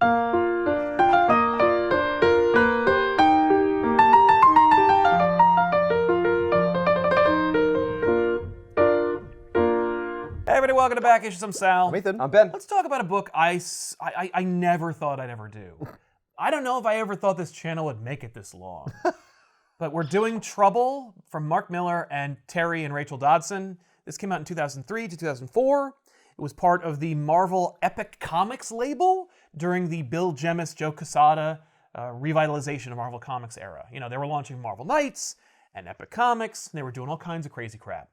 Hey everybody, welcome to Back Issues. I'm Sal. I'm Ethan. I'm Ben. Let's talk about a book I never thought I'd ever do. I don't know if I ever thought this channel would make it this long. But we're doing Trouble from Mark Millar and Terry and Rachel Dodson. This came out in 2003 to 2004. It was part of the Marvel Epic Comics label during the Bill Jemas, Joe Quesada revitalization of Marvel Comics era. You know, they were launching Marvel Knights and Epic Comics, and they were doing all kinds of crazy crap.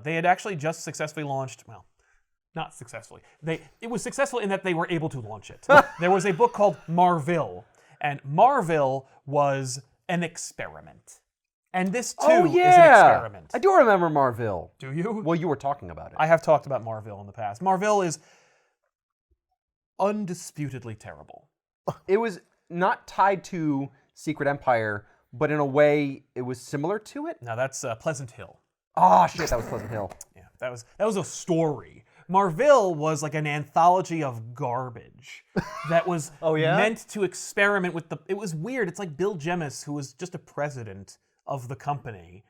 They had actually just successfully launched, well, not successfully. It was successful in that they were able to launch it. There was a book called Marville, and Marville was an experiment. And this, too, is an experiment. I do remember Marville. Do you? Well, you were talking about it. I have talked about Marville in the past. Marville is undisputedly terrible. It was not tied to Secret Empire, but in a way, it was similar to it. Now, that's Pleasant Hill. Oh, shit, that was Pleasant Hill. Yeah, that was a story. Marville was like an anthology of garbage that was meant to experiment with it was weird. It's like Bill Jemas, who was just a president of the company,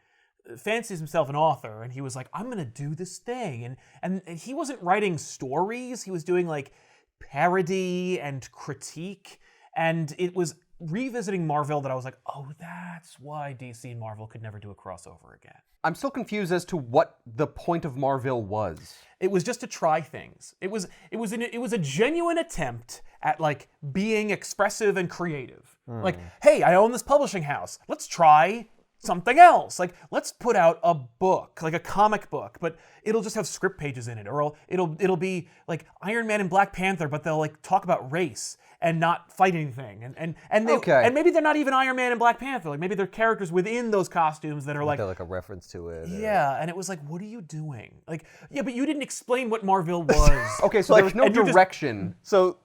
fancies himself an author, and he was like, I'm gonna do this thing. And he wasn't writing stories, he was doing like parody and critique, and it was revisiting Marville that I was like, oh, that's why DC and Marvel could never do a crossover again. I'm still confused as to what the point of Marville was. It was just to try things. It was a genuine attempt at like being expressive and creative. Like, hey, I own this publishing house. Let's try something else. Like, let's put out a book, like a comic book, but it'll just have script pages in it, or it'll be like Iron Man and Black Panther, but they'll like talk about race and not fight anything. And maybe they're not even Iron Man and Black Panther. Like maybe they're characters within those costumes that are like they're like a reference to it. Yeah, and it was like, what are you doing? Like, yeah, but you didn't explain what Marville was. Okay, so there was no direction. So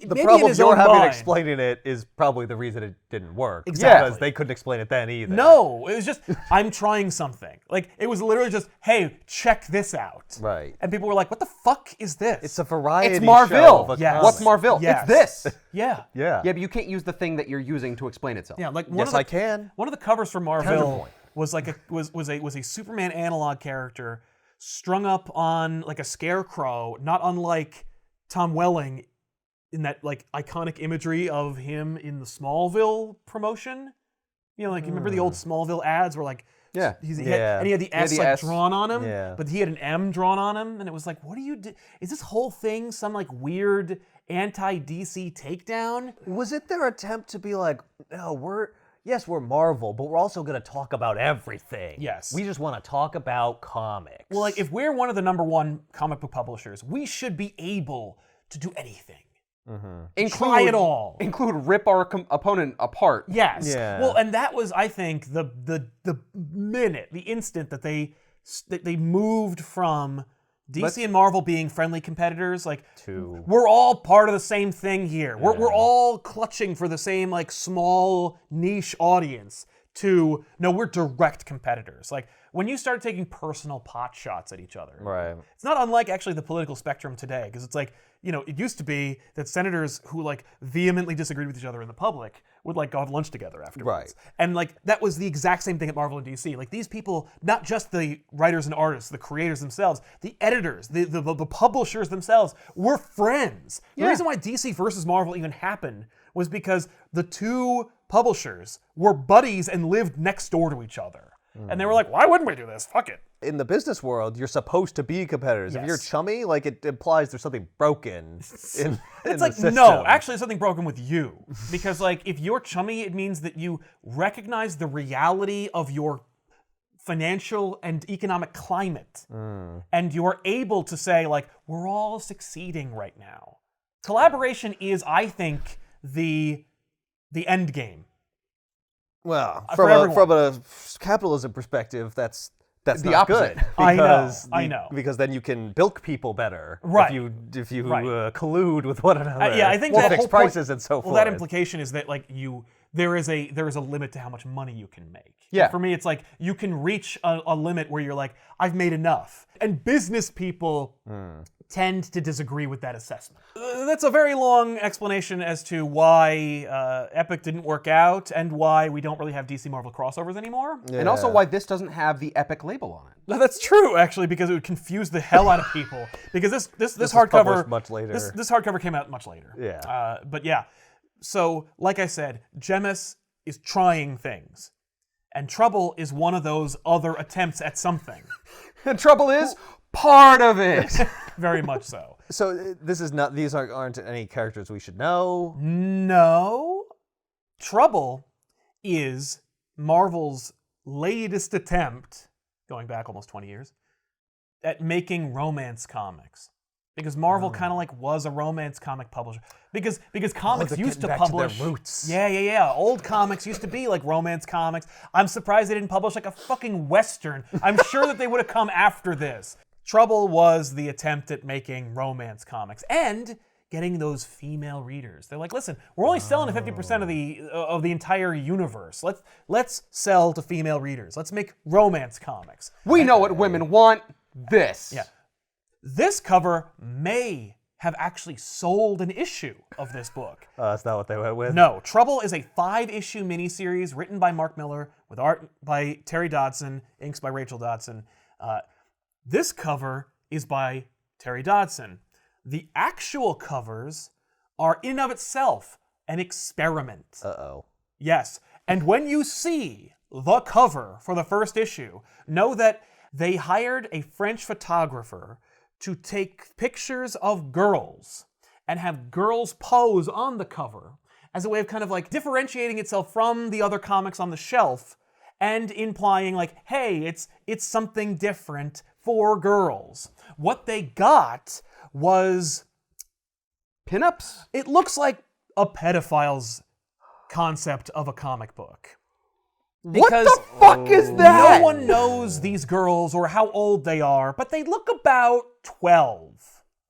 the maybe problem in his you're own having mind. explaining it is probably the reason it didn't work. Exactly. Because they couldn't explain it then either. No, it was just, I'm trying something. Like, it was literally just, hey, check this out. Right. And people were like, what the fuck is this? It's a variety It's Marville. show of a Yes. comic. What's Marville? Yes. It's this. Yeah. Yeah. Yeah, but you can't use the thing that you're using to explain itself. Yeah, like Yes, I can. One of the covers for Marville Counterpoint. was like was a Superman analog character strung up on like a scarecrow, not unlike Tom Welling in that like iconic imagery of him in the Smallville promotion. You know, like you remember the old Smallville ads where like Yeah. he had the S the like S. drawn on him, Yeah. but he had an M drawn on him, and it was like, what do you do? Is this whole thing some like weird anti-DC takedown? Was it their attempt to be like, no, we're Marvel, but we're also going to talk about everything. Yes. We just want to talk about comics. Well, like if we're one of the #1 comic book publishers, we should be able to do anything. Try it all. Include rip our opponent apart. Yes. Yeah. Well, and that was, I think, the instant that they moved from DC and Marvel being friendly competitors, like we're all part of the same thing here. We're all clutching for the same like small niche audience. To no, we're direct competitors. Like when you start taking personal pot shots at each other, Right. It's not unlike actually the political spectrum today, because it's like, you know, it used to be that senators who like vehemently disagreed with each other in the public would like go have lunch together afterwards. Right. And like that was the exact same thing at Marvel and DC. Like these people, not just the writers and artists, the creators themselves, the editors, the publishers themselves were friends. The reason why DC versus Marvel even happened was because the two publishers were buddies and lived next door to each other. And they were like, why wouldn't we do this? Fuck it. In the business world, you're supposed to be competitors. If you're Yes. chummy, like it implies there's something broken in It's the like, system. no, actually there's something broken with you. Because like, if you're chummy, it means that you recognize the reality of your financial and economic climate. And you're able to say like, we're all succeeding right now. Collaboration is, I think, the end game. Well, For everyone. from a capitalism perspective, that's the not opposite. good. I know, Because I know. Because then you can bilk people better. Right. If you Right. Collude with one another. Yeah, I think to that fix whole point- prices and so forth. Well, that implication is that like there is a limit to how much money you can make. Yeah. For me, it's like you can reach a limit where you're like, I've made enough. And business people tend to disagree with that assessment. That's a very long explanation as to why Epic didn't work out and why we don't really have DC Marvel crossovers anymore. Yeah. And also why this doesn't have the Epic label on it. That's true, actually, because it would confuse the hell out of people. Because this was hardcover published much later. This hardcover came out much later. Yeah. But yeah, so like I said, Gemis is trying things, and Trouble is one of those other attempts at something. And Trouble is part of it. Very much so. So this is not; these aren't any characters we should know. No, Trouble is Marvel's latest attempt, going back almost 20 years, at making romance comics. Because Marvel kind of like was a romance comic publisher. Because comics they're used to getting back to their publish roots. Yeah. Old comics used to be like romance comics. I'm surprised they didn't publish like a fucking Western. I'm sure that they would have come after this. Trouble was the attempt at making romance comics and getting those female readers. They're like, listen, we're only selling to 50% of the entire universe. Let's sell to female readers. Let's make romance comics. We know what women want. This. Yeah. This cover may have actually sold an issue of this book. That's not what they went with. No, Trouble is a 5-issue miniseries written by Mark Miller with art by Terry Dodson, inks by Rachel Dodson. This cover is by Terry Dodson. The actual covers are in and of itself an experiment. Uh-oh. Yes, and when you see the cover for the first issue, know that they hired a French photographer to take pictures of girls and have girls pose on the cover as a way of kind of like differentiating itself from the other comics on the shelf and implying like, hey, it's something different for girls. What they got was Pinups? it looks like a pedophile's concept of a comic book. What the fuck is that? No one knows these girls or how old they are, but they look about 12.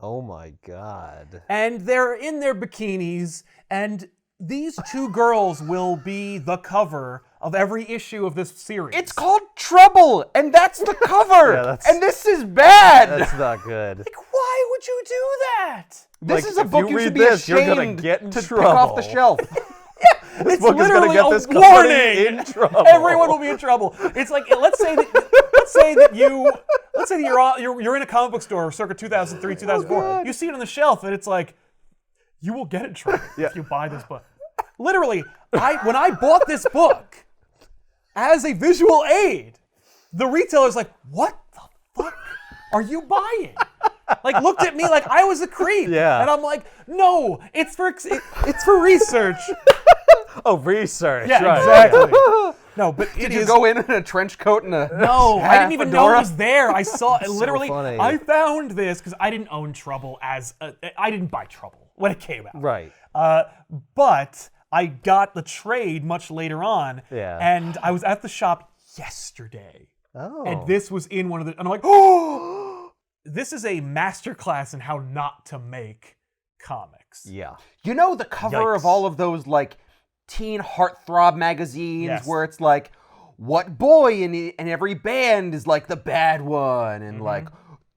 Oh my god. And they're in their bikinis, and these two girls will be the cover of every issue of this series. It's called Trouble, and that's the cover. Yeah, that's- and this is bad. That's not good. like, why would you do that? This Like, is a if book you you should read be this, you're gonna ashamed get in to trouble. pick off the shelf. It's book is gonna literally get a this company warning. in trouble. Everyone will be in trouble. It's like let's say that you're in a comic book store circa 2003, 2004. You see it on the shelf, and it's like you will get in trouble if you buy this book. Literally, when I bought this book as a visual aid, the retailer's like, "What the fuck are you buying?" Like looked at me like I was a creep. Yeah. And I'm like, "No, it's for research." Oh, research. Yeah, right. exactly. No, but Did you go in a trench coat and a No, I didn't even know it fedora? was there. I saw it literally. funny. I found this because I didn't own Trouble I didn't buy Trouble when it came out. Right. But I got the trade much later on. Yeah. And I was at the shop yesterday. Oh. And this was in one of the. And I'm like, oh, this is a masterclass in how not to make comics. Yeah. You know the cover of Yikes. all of those like teen heartthrob magazines Yes. where it's like, what boy in every band is like the bad one, and like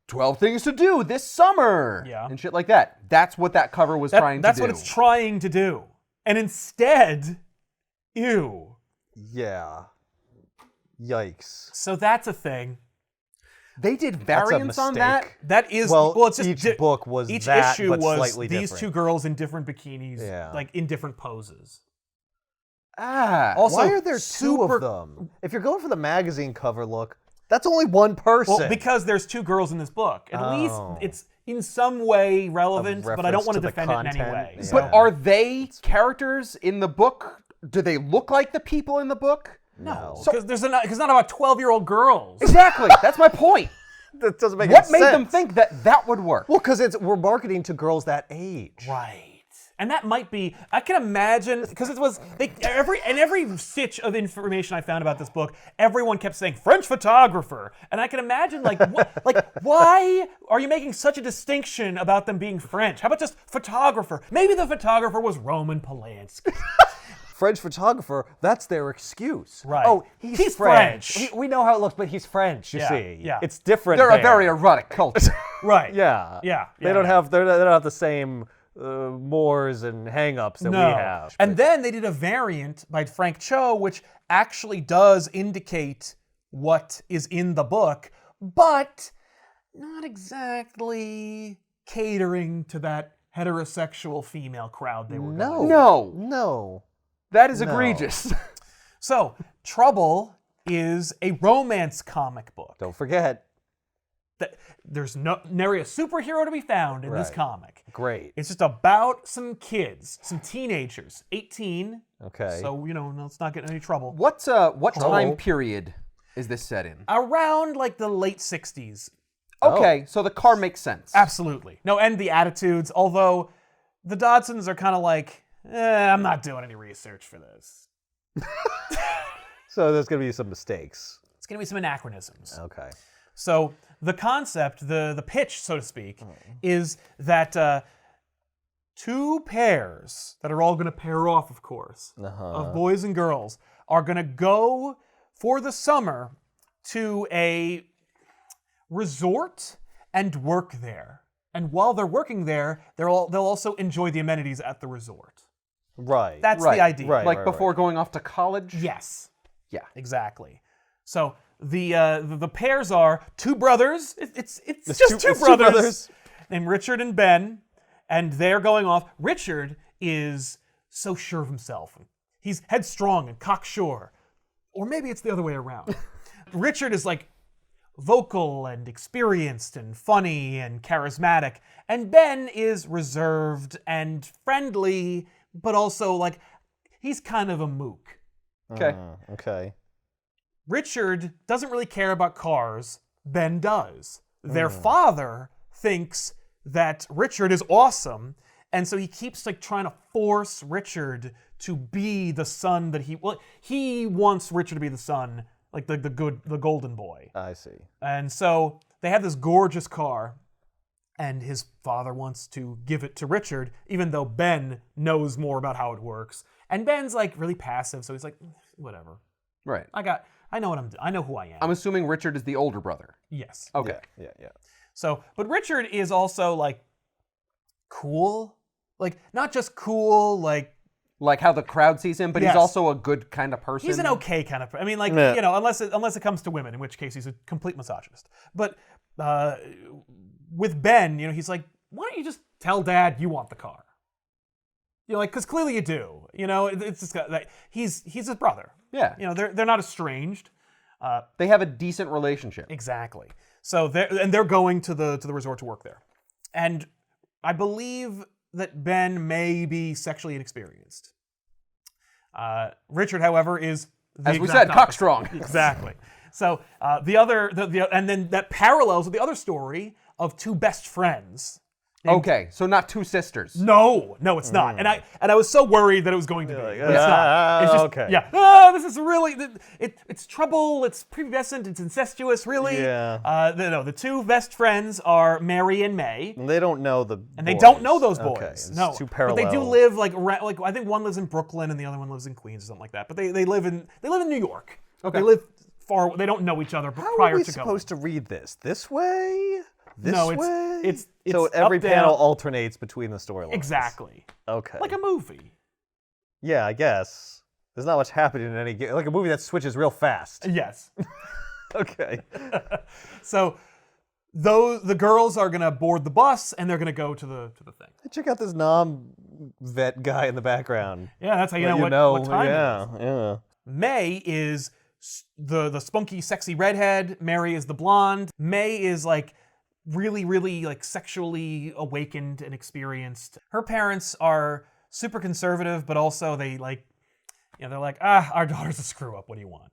12 things to do this summer, Yeah. and shit like that. That's what that cover was trying to do. That's what it's trying to do. And instead, ew. Yeah. Yikes. So that's a thing. They did That's a variants on that. mistake. That is Well, it's just each book was each that, issue but was slightly these different. two girls in different bikinis, Yeah. like in different poses. Also, Why are there two super- of them? If you're going for the magazine cover look, that's only one person. Well, because there's two girls in this book. At least Oh. it's in some way relevant, but I don't reference want to to the defend it in any content. way. Yeah. So- but are they characters in the book? Do they look like the people in the book? no, So- because it's not about 12-year-old girls. Exactly. That's my point. that doesn't make What any made sense. them think that that would work? Well, because we're marketing to girls that age. Right. And that might be, I can imagine, because it was, every stitch of information I found about this book, everyone kept saying French photographer. And I can imagine, why are you making such a distinction about them being French? How about just photographer? Maybe the photographer was Roman Polanski. French photographer, that's their excuse. Right. Oh, He's French. We know how it looks, but he's French, you see. yeah. It's different They're there. a very erotic culture. Right. Yeah. Yeah. They don't have the same mores and hang-ups that we have. And then they did a variant by Frank Cho, which actually does indicate what is in the book, but not exactly catering to that heterosexual female crowd they were going. No. That is egregious. So, Trouble is a romance comic book. Don't forget. There's nary a superhero to be found in this Right. comic. Great. It's just about some kids, some teenagers, 18. Okay. So, let's not get in any trouble. What time period is this set in? Around like the late 60s. Okay, so the car makes sense. Absolutely. No, and the attitudes, although the Dodsons are kind of like, I'm not doing any research for this. So there's going to be some mistakes. It's going to be some anachronisms. Okay. So the concept, the pitch, so to speak, is that two pairs that are all going to pair off, of course, of boys and girls, are going to go for the summer to a resort and work there. And while they're working there, they'll also enjoy the amenities at the resort. Right. That's the idea. Right. Like before going off to college? Yes. Yeah. Exactly. So the pairs are two brothers. It's just two brothers named Richard and Ben, and they're going off. Richard is so sure of himself. He's headstrong and cocksure. Or maybe it's the other way around. Richard is like vocal and experienced and funny and charismatic, and Ben is reserved and friendly, but also like he's kind of a mook. Okay. Okay. Richard doesn't really care about cars. Ben does. Their father thinks that Richard is awesome, and so he keeps like trying to force Richard to be the son that he wants Richard to be the son, like the golden boy. I see. And so they have this gorgeous car, and his father wants to give it to Richard, even though Ben knows more about how it works. And Ben's like really passive, so he's like, whatever. Right. I know what I'm doing. I know who I am. I'm assuming Richard is the older brother. Yes. Okay. Yeah. So, but Richard is also like cool. Like, not just cool, like Like how the crowd sees him, but Yes. he's also a good kind of person. he's an okay kind of, I mean, like, Yeah. unless it comes to women, in which case he's a complete misogynist. But with Ben, he's like, why don't you just tell Dad you want the car? Like, because clearly you do. It's just like, he's his brother. Yeah. They're not estranged. They have a decent relationship. Exactly. So they're going to the resort to work there, and I believe that Ben may be sexually inexperienced. Richard, however, is the As we exact said, opposite. cockstrong. Exactly. So and then that parallels with the other story of two best friends. Okay, so not two sisters. No, it's not. And I was so worried that it was going to be. But it's not. It's just, okay. Yeah. This is really it's trouble. It's prepubescent. It's incestuous. Really. Yeah. The two best friends are Mary and May, And they don't know the and they don't know those boys. Okay. It's No, too but parallel. they do live like I think one lives in Brooklyn and the other one lives in Queens or something like that. But they live in New York. Okay. They live far. They don't know each other How prior are we to going. supposed to read this? This way? This No, way? it's so up, every down. panel alternates between the storylines. Exactly. Okay. Like a movie. Yeah, I guess. There's not much happening in any game. Like a movie that switches real fast. Yes. Okay. So the girls are gonna board the bus and they're gonna go to the thing. Check out this non-vet guy in the background. Yeah, that's how you Let know what time it is. Yeah. May is the spunky, sexy redhead. Mary is the blonde. May is like really, really like sexually awakened and experienced. Her parents are super conservative, but also they like, they're like, our daughter's a screw up. What do you want?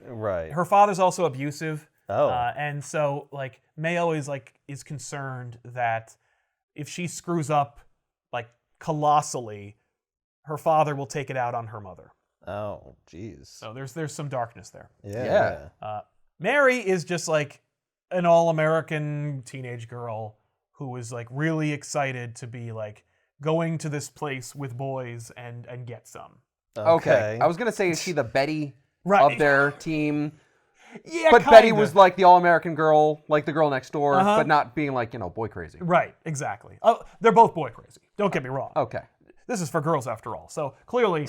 Right. Her father's also abusive. Oh. And so like May always like is concerned that if she screws up like colossally, her father will take it out on her mother. Oh, jeez. So there's some darkness there. Yeah. Mary is just like an all-American teenage girl who is like really excited to be like going to this place with boys and get some. Okay. I was gonna say, is she the Betty Right. of their team? Yeah, But Betty kinda. was like the all-American girl, like the girl next door, but not being like, boy crazy. Right, exactly. Oh, they're both boy crazy. Don't get me wrong. Okay. This is for girls after all. So clearly,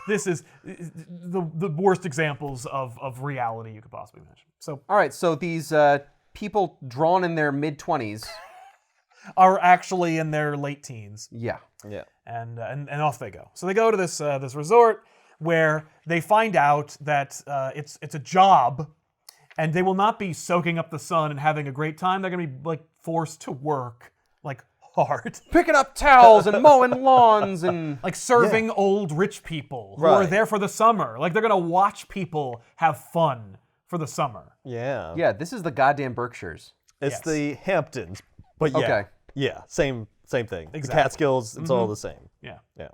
this is the worst examples of reality you could possibly imagine. So All right, so these people drawn in their mid-20s. are actually in their late teens. Yeah. Yeah. And off they go. So they go to this this resort where they find out that it's a job, and they will not be soaking up the sun and having a great time. They're gonna be like forced to work like hard, Picking up towels and mowing lawns and... like serving old rich people who are Right. there for the summer. Like they're gonna watch people have fun for the summer. Yeah. Yeah, this is the goddamn Berkshires. It's Yes. the Hamptons, but yeah. Okay. Yeah, same thing. Exactly. The Catskills, it's all the same. Yeah. Yeah.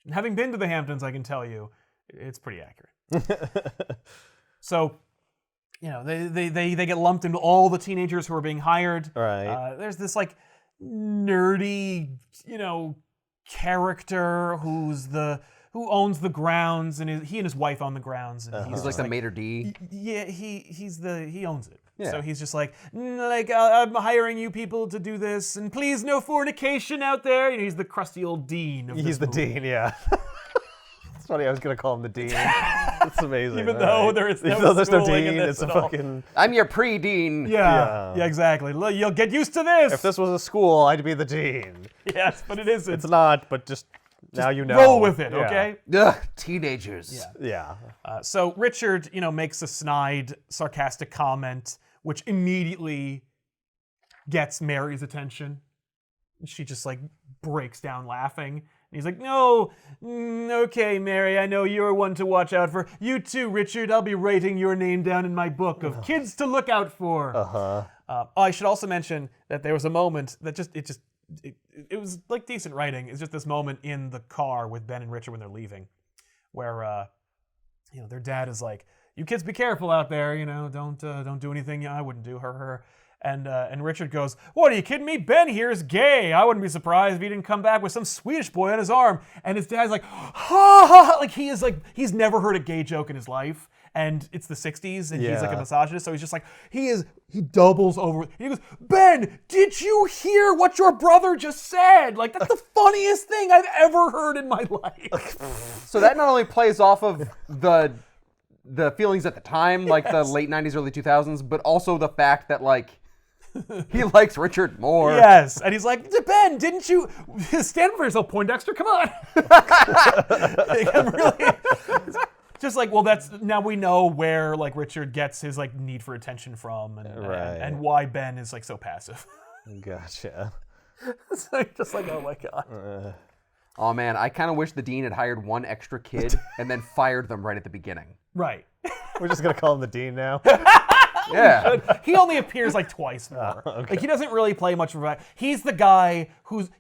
And having been to the Hamptons, I can tell you, it's pretty accurate. So, they get lumped into all the teenagers who are being hired. Right. There's this like nerdy, character who owns the grounds, and he and his wife own the grounds, and He's like the maitre d'. yeah, he owns it. Yeah. So he's just like I'm hiring you people to do this, and please no fornication out there. He's the crusty old dean. Of He's the this movie. dean, yeah. It's funny, I was going to call him the dean. It's amazing. Even all though right. there is no Even though there's no schooling in dean, this it's a at all. fucking... I'm your pre-dean. Yeah, Yeah. exactly. You'll get used to this. If this was a school, I'd be the dean. Yes, but it isn't. It's not, but just now you know. Roll with it, Yeah. okay? Ugh, teenagers. Yeah. Yeah. So Richard, makes a snide, sarcastic comment, which immediately gets Mary's attention. She just like breaks down laughing. And he's like, "No, okay, Mary, I know you're one to watch out for. You too, Richard. I'll be writing your name down in my book of kids to look out for." I should also mention that there was a moment that it was like decent writing. It's just this moment in the car with Ben and Richard when they're leaving, where their dad is like, "You kids be careful out there. Don't do anything I wouldn't do." Her. And Richard goes, "What, are you kidding me? Ben here is gay. I wouldn't be surprised if he didn't come back with some Swedish boy on his arm." And his dad's like, "Ha ha!" Like he's never heard a gay joke in his life. And it's the 60s, and he's like a Yeah. misogynist, so he's just like, he doubles over. He goes, "Ben, did you hear what your brother just said? Like, that's the funniest thing I've ever heard in my life." So that not only plays off of the feelings at the time, like the late 90s, early 2000s, but also the fact that like he likes Richard more. Yes, and he's like, "Ben, didn't you stand for yourself, Poindexter? Come on." I'm really, just like, well, that's now we know where like Richard gets his like need for attention from, and why Ben is like so passive. Gotcha. It's like, just like, oh my god. Oh man, I kind of wish the dean had hired one extra kid and then fired them right at the beginning. Right. We're just going to call him the dean now. Yeah. He only appears like twice more. Okay. Like he doesn't really play much of a. He's the guy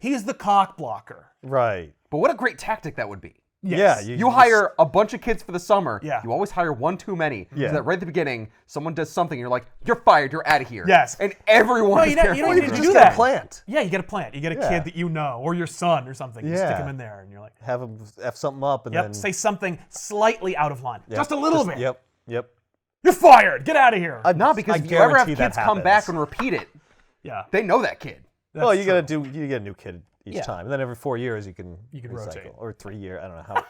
he's the cock blocker. Right. But what a great tactic that would be. Yes. Yeah. You hire a bunch of kids for the summer. Yeah. You always hire one too many. Yeah. So that right at the beginning, someone does something, and you're like, "You're fired. You're out of here." Yes. And everyone No, is you don't terrified. need to You do just that. got a plant. Yeah, you get a plant. You get a Yeah. kid that you know, or your son or something. You stick Yeah. him in there, and you're like, Have him F something up and "Yep." then... Say something slightly out of line, Yep. just a little bit. Yep. You're fired. Get out of here. No, because I if you ever have guarantee that kids come back happens. and repeat it, Yeah. they know that kid. Well, you That's get a new kid each Yeah. time, and then every 4 years you can recycle, rotate. or 3 years. I don't know how.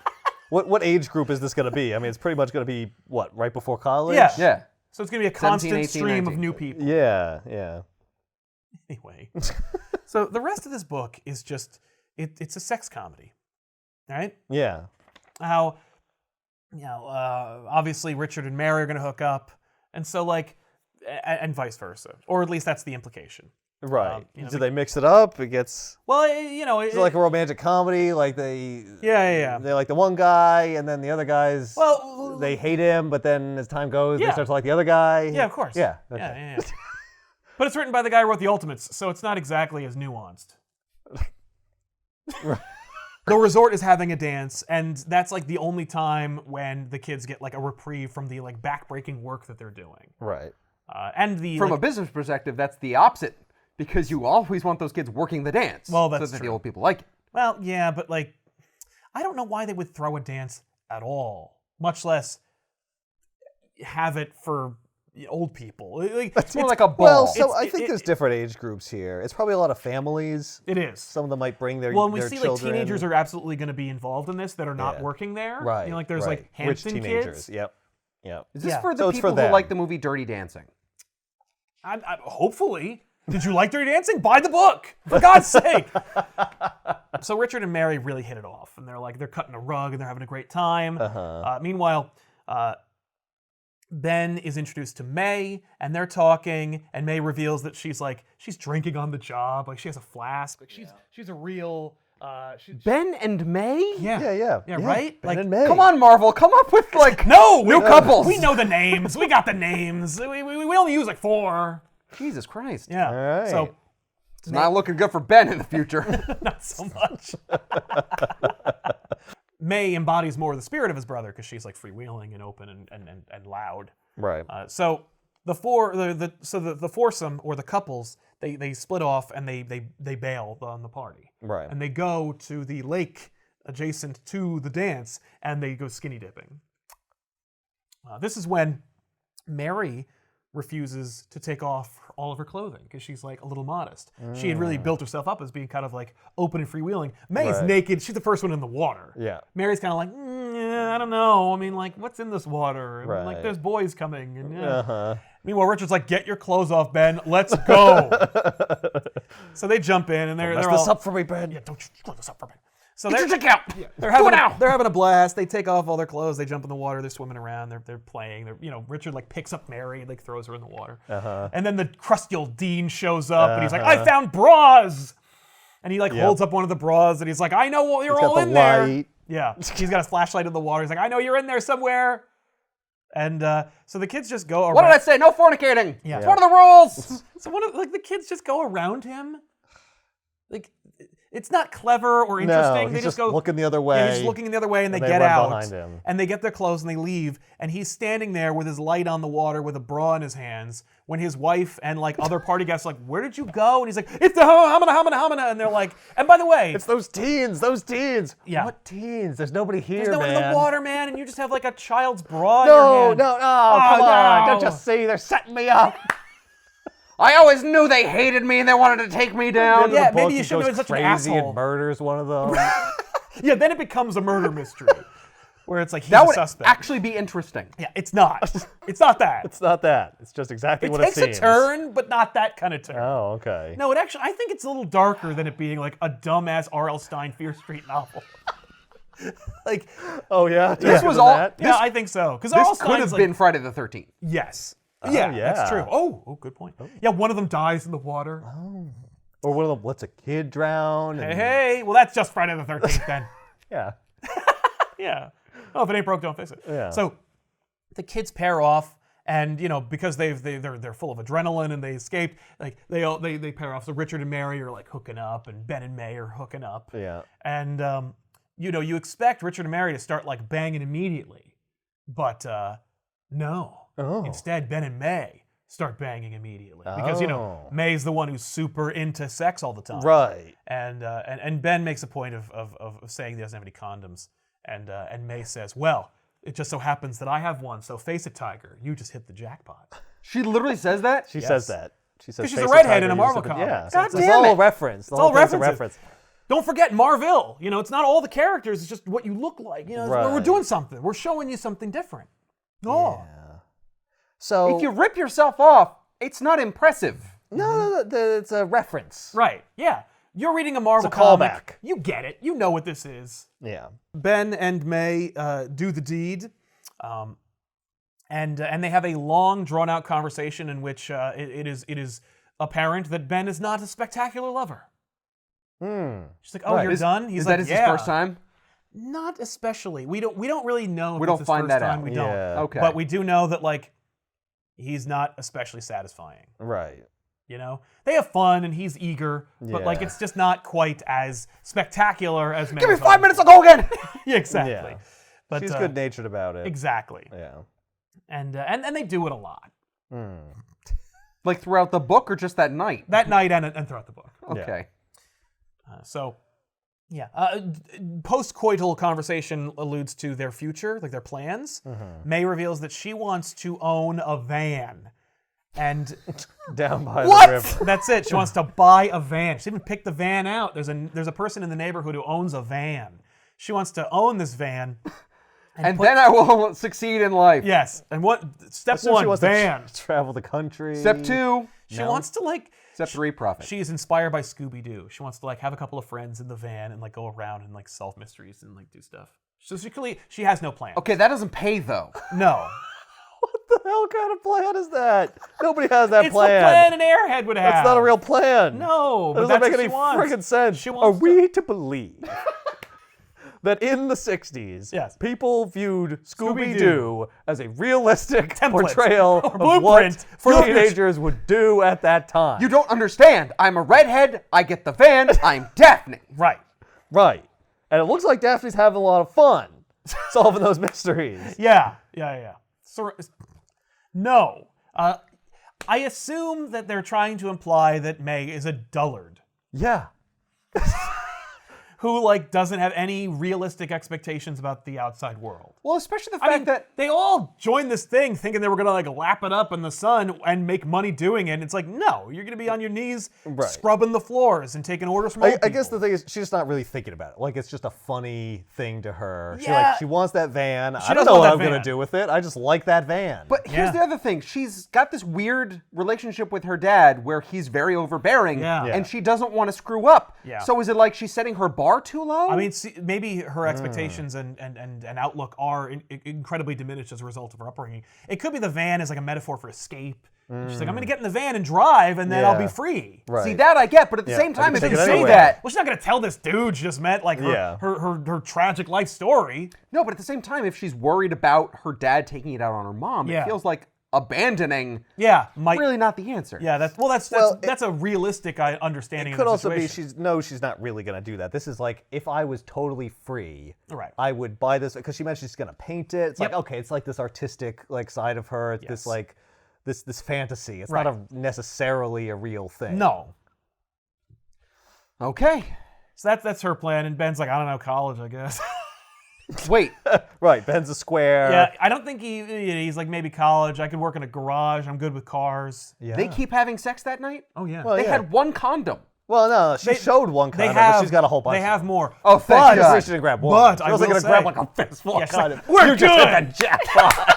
What age group is this going to be? I mean, it's pretty much going to be what, right before college? Yeah. Yeah. So it's gonna be a 17, constant 18, stream 19. of new people. Yeah. Anyway, so the rest of this book is just it's a sex comedy, right? Yeah. How obviously Richard and Mary are gonna hook up, and so like and vice versa, or at least that's the implication. Right. You know, Do they mix it up? It gets Well, is it like a romantic comedy, like they yeah. they like the one guy, and then the other guys. Well, they hate him, but then as time goes, Yeah. they start to like the other guy. Yeah, of course. Yeah. Okay. Yeah. But it's written by the guy who wrote the Ultimates, so it's not exactly as nuanced. The resort is having a dance, and that's like the only time when the kids get like a reprieve from the like backbreaking work that they're doing. Right. And the From like, a business perspective, that's the opposite. Because you always want those kids working the dance. Well, that's so that true. the old people like it. well, yeah, but like I don't know why they would throw a dance at all, much less have it for old people. It's more like a ball. Well, so I think there's different age groups here. It's probably a lot of families. It is. Some of them might bring their Well, and we their see children. like teenagers are absolutely going to be involved in this that are not Yeah. working there. Right. You know, like there's right. like Hampton Rich teenagers. kids. Yep. Yep. Is this Yeah. for the So it's people for who them. like the movie Dirty Dancing? Hopefully. Did you like Dirty Dancing? Buy the book, for God's sake. So Richard and Mary really hit it off, and they're cutting a rug and they're having a great time. Meanwhile, Ben is introduced to May, and they're talking, and May reveals that she's drinking on the job, like she has a flask, like she's a real. Ben and May? Yeah, right? Ben Like, and May. Come on, Marvel. Come up with like No, new couples. We know the names. We got the names. We only use like 4. Jesus Christ. Yeah. All right. So It's not looking good for Ben in the future. not so much. May embodies more of the spirit of his brother because she's like freewheeling and open and loud. Right. So the foursome or the couples they split off and they bail on the party. Right. And they go to the lake adjacent to the dance and they go skinny dipping. This is when Mary refuses to take off all of her clothing because she's like a little modest. She had really built herself up as being kind of like open and freewheeling. May's Right. naked. She's the first one in the water. Yeah. Mary's kind of like, I don't know. I mean, like, what's in this water? And, Right. like, there's boys coming. And, Uh-huh. Meanwhile, Richard's like, get your clothes off, Ben. Let's go. So they jump in and they're Mess all, this up for me, Ben. yeah, don't you screw this up for me. So Get they're your dick out. they're Do having it now. they're having a blast. They take off all their clothes. They jump in the water. They're swimming around. They're playing. Richard like picks up Mary and like throws her in the water. And then the crusty old dean shows up and he's like, I found bras. And he like holds up one of the bras and he's like, I know you're He's all got the in there. light. Yeah, he's got a flashlight in the water. He's like, I know you're in there somewhere. And so the kids just go around. What did I say? No fornicating. Yeah. It's one of the rules. So the kids just go around him. Like, it's not clever or interesting. No, They he's just go looking the other way. Yeah, he's just looking the other way, and they they get run out. behind him. And they get their clothes and they leave. And he's standing there with his light on the water with a bra in his hands. When his wife and like other party guests are like, "Where did you go?" And he's like, "It's the hamana." And they're like, and by the way, It's those teens. Yeah. What teens? There's nobody here, there's no one in man. the water, man, and you just have like a child's bra in your No, hand. no, come on. no. Don't you see? They're setting me up. I always knew they hated me and they wanted to take me down. Yeah, The book, maybe you he shouldn't have goes been such an crazy asshole. and murders one of them. Yeah, then it becomes a murder mystery. Where it's like he's That a would suspect. actually be interesting. Yeah, it's not. It's not that. It's not that. It's just exactly It what takes it seems. a turn, but not that kind of turn. Oh, okay. No, I think it's a little darker than it being like a dumbass R.L. Stein Fear Street novel. Like, Oh, yeah. This Darker was than all- that? yeah, I think so. Because R.L. This could have Stein's been Friday the 13th. yes. yeah. That's true. Oh, good point. Yeah, one of them dies in the water. Or one of them lets a kid drown. And, Hey, well, that's just Friday the 13th then. Yeah. Yeah. Oh, if it ain't broke, don't fix it. Yeah. So the kids pair off, and because they're full of adrenaline and they escaped, like they pair off. So Richard and Mary are like hooking up, and Ben and May are hooking up. Yeah. And you expect Richard and Mary to start like banging immediately, but no. Oh. Instead, Ben and May start banging immediately because Oh. May's the one who's super into sex all the time. Right. And Ben makes a point of saying he doesn't have any condoms, and May says, "Well, it just so happens that I have one. So face it, Tiger, you just hit the jackpot." She literally says that? She says that. She says 'Cause she's a face redhead Tiger, in a you Marvel just- comic. Yeah. God it's damn all it. a reference. The It's whole all thing's a references. reference. Don't forget Marvel. It's not all the characters. It's just what you look like. We're Right. doing something. We're showing you something different. Oh. Yeah. So If you rip yourself off, it's not impressive. no, it's a reference. Right. Yeah. You're reading a Marvel It's a comic. callback. You get it. You know what this is. Yeah. Ben and May do the deed, and they have a long, drawn-out conversation in which it is apparent that Ben is not a spectacular lover. She's like, "Oh, Right. you're done." He's Is like, that his "Yeah." first time? Not especially. We don't really know. If We it's don't his find first that time. out. We don't. Yeah. Okay. But we do know that like he's not especially satisfying. Right. They have fun and he's eager, but like Yeah. it's just not quite as spectacular as. Give me 5 minutes, I'll go again! Yeah, exactly. Yeah. But She's good-natured about it. Exactly. Yeah. And they do it a lot. Like throughout the book or just that night? That night and throughout the book. Okay. So Yeah. Post-coital conversation alludes to their future, like their plans. May reveals that she wants to own a van. And Down by the river. That's it. She wants to buy a van. She even picked the van out. There's a person in the neighborhood who owns a van. She wants to own this van. And then I will succeed in life. Yes. And step Assume one, she wants van. to travel the country. Step 2. She wants to Step 3, profit. She is inspired by Scooby-Doo. She wants to have a couple of friends in the van and go around and solve mysteries and do stuff. So she has no plan. Okay, that doesn't pay though. No. What the hell kind of plan is that? Nobody has that It's plan. the plan an airhead would have. That's not a real plan. No, That but doesn't that's make what any she wants. friggin' sense. She Are wants we to believe that in the 60s, Yes. people viewed Scooby-Doo Scooby-Doo as a realistic Template portrayal or of blueprint what for teenagers would do at that time? You don't understand. I'm a redhead. I get the van. I'm Daphne. Right. Right. And it looks like Daphne's having a lot of fun solving those mysteries. Yeah. So, no. I assume that they're trying to imply that May is a dullard Yeah. who doesn't have any realistic expectations about the outside world. Well, especially the fact that they all joined this thing thinking they were gonna lap it up in the sun and make money doing it. And it's no, you're gonna be on your knees scrubbing the floors and taking orders from old I guess people. the thing is, she's just not really thinking about it. It's just a funny thing to her. Yeah. She wants that van. I doesn't don't know want what that I'm going van. to do with it. I just like that van. But here's the other thing. She's got this weird relationship with her dad where he's very overbearing and she doesn't want to screw up. Yeah. So is it she's setting her bar too low? I mean, maybe her expectations and outlook are incredibly diminished as a result of her upbringing. It could be the van is a metaphor for escape. She's I'm going to get in the van and drive, and then I'll be free. Right. See, that I get, but at the same time, it take doesn't it say anyway. that. Well, she's not going to tell this dude she just met her tragic life story. No, but at the same time, if she's worried about her dad taking it out on her mom, it feels like abandoning really not the answer. Yeah, that's a realistic understanding It of could the also be situation. she's not really going to do that. This is if I was totally free, Right. I would buy this, because she mentioned she's going to paint it. It's okay, it's this artistic side of her. It's this fantasy. It's not necessarily a real thing. No. Okay. So that's her plan, and Ben's I don't know, college, I guess. Wait. Right, Ben's a square. Yeah, I don't think he's maybe college. I could work in a garage. I'm good with cars. Yeah. They keep having sex that night? Oh, yeah. Well, They had one condom. Well, no, she showed one condom, but she's got a whole bunch. They have more. Oh, But thank she God. didn't grab one. But she I wasn't will going to grab say- a fistful of Yes, condoms. we're You just hit good. the jackpot.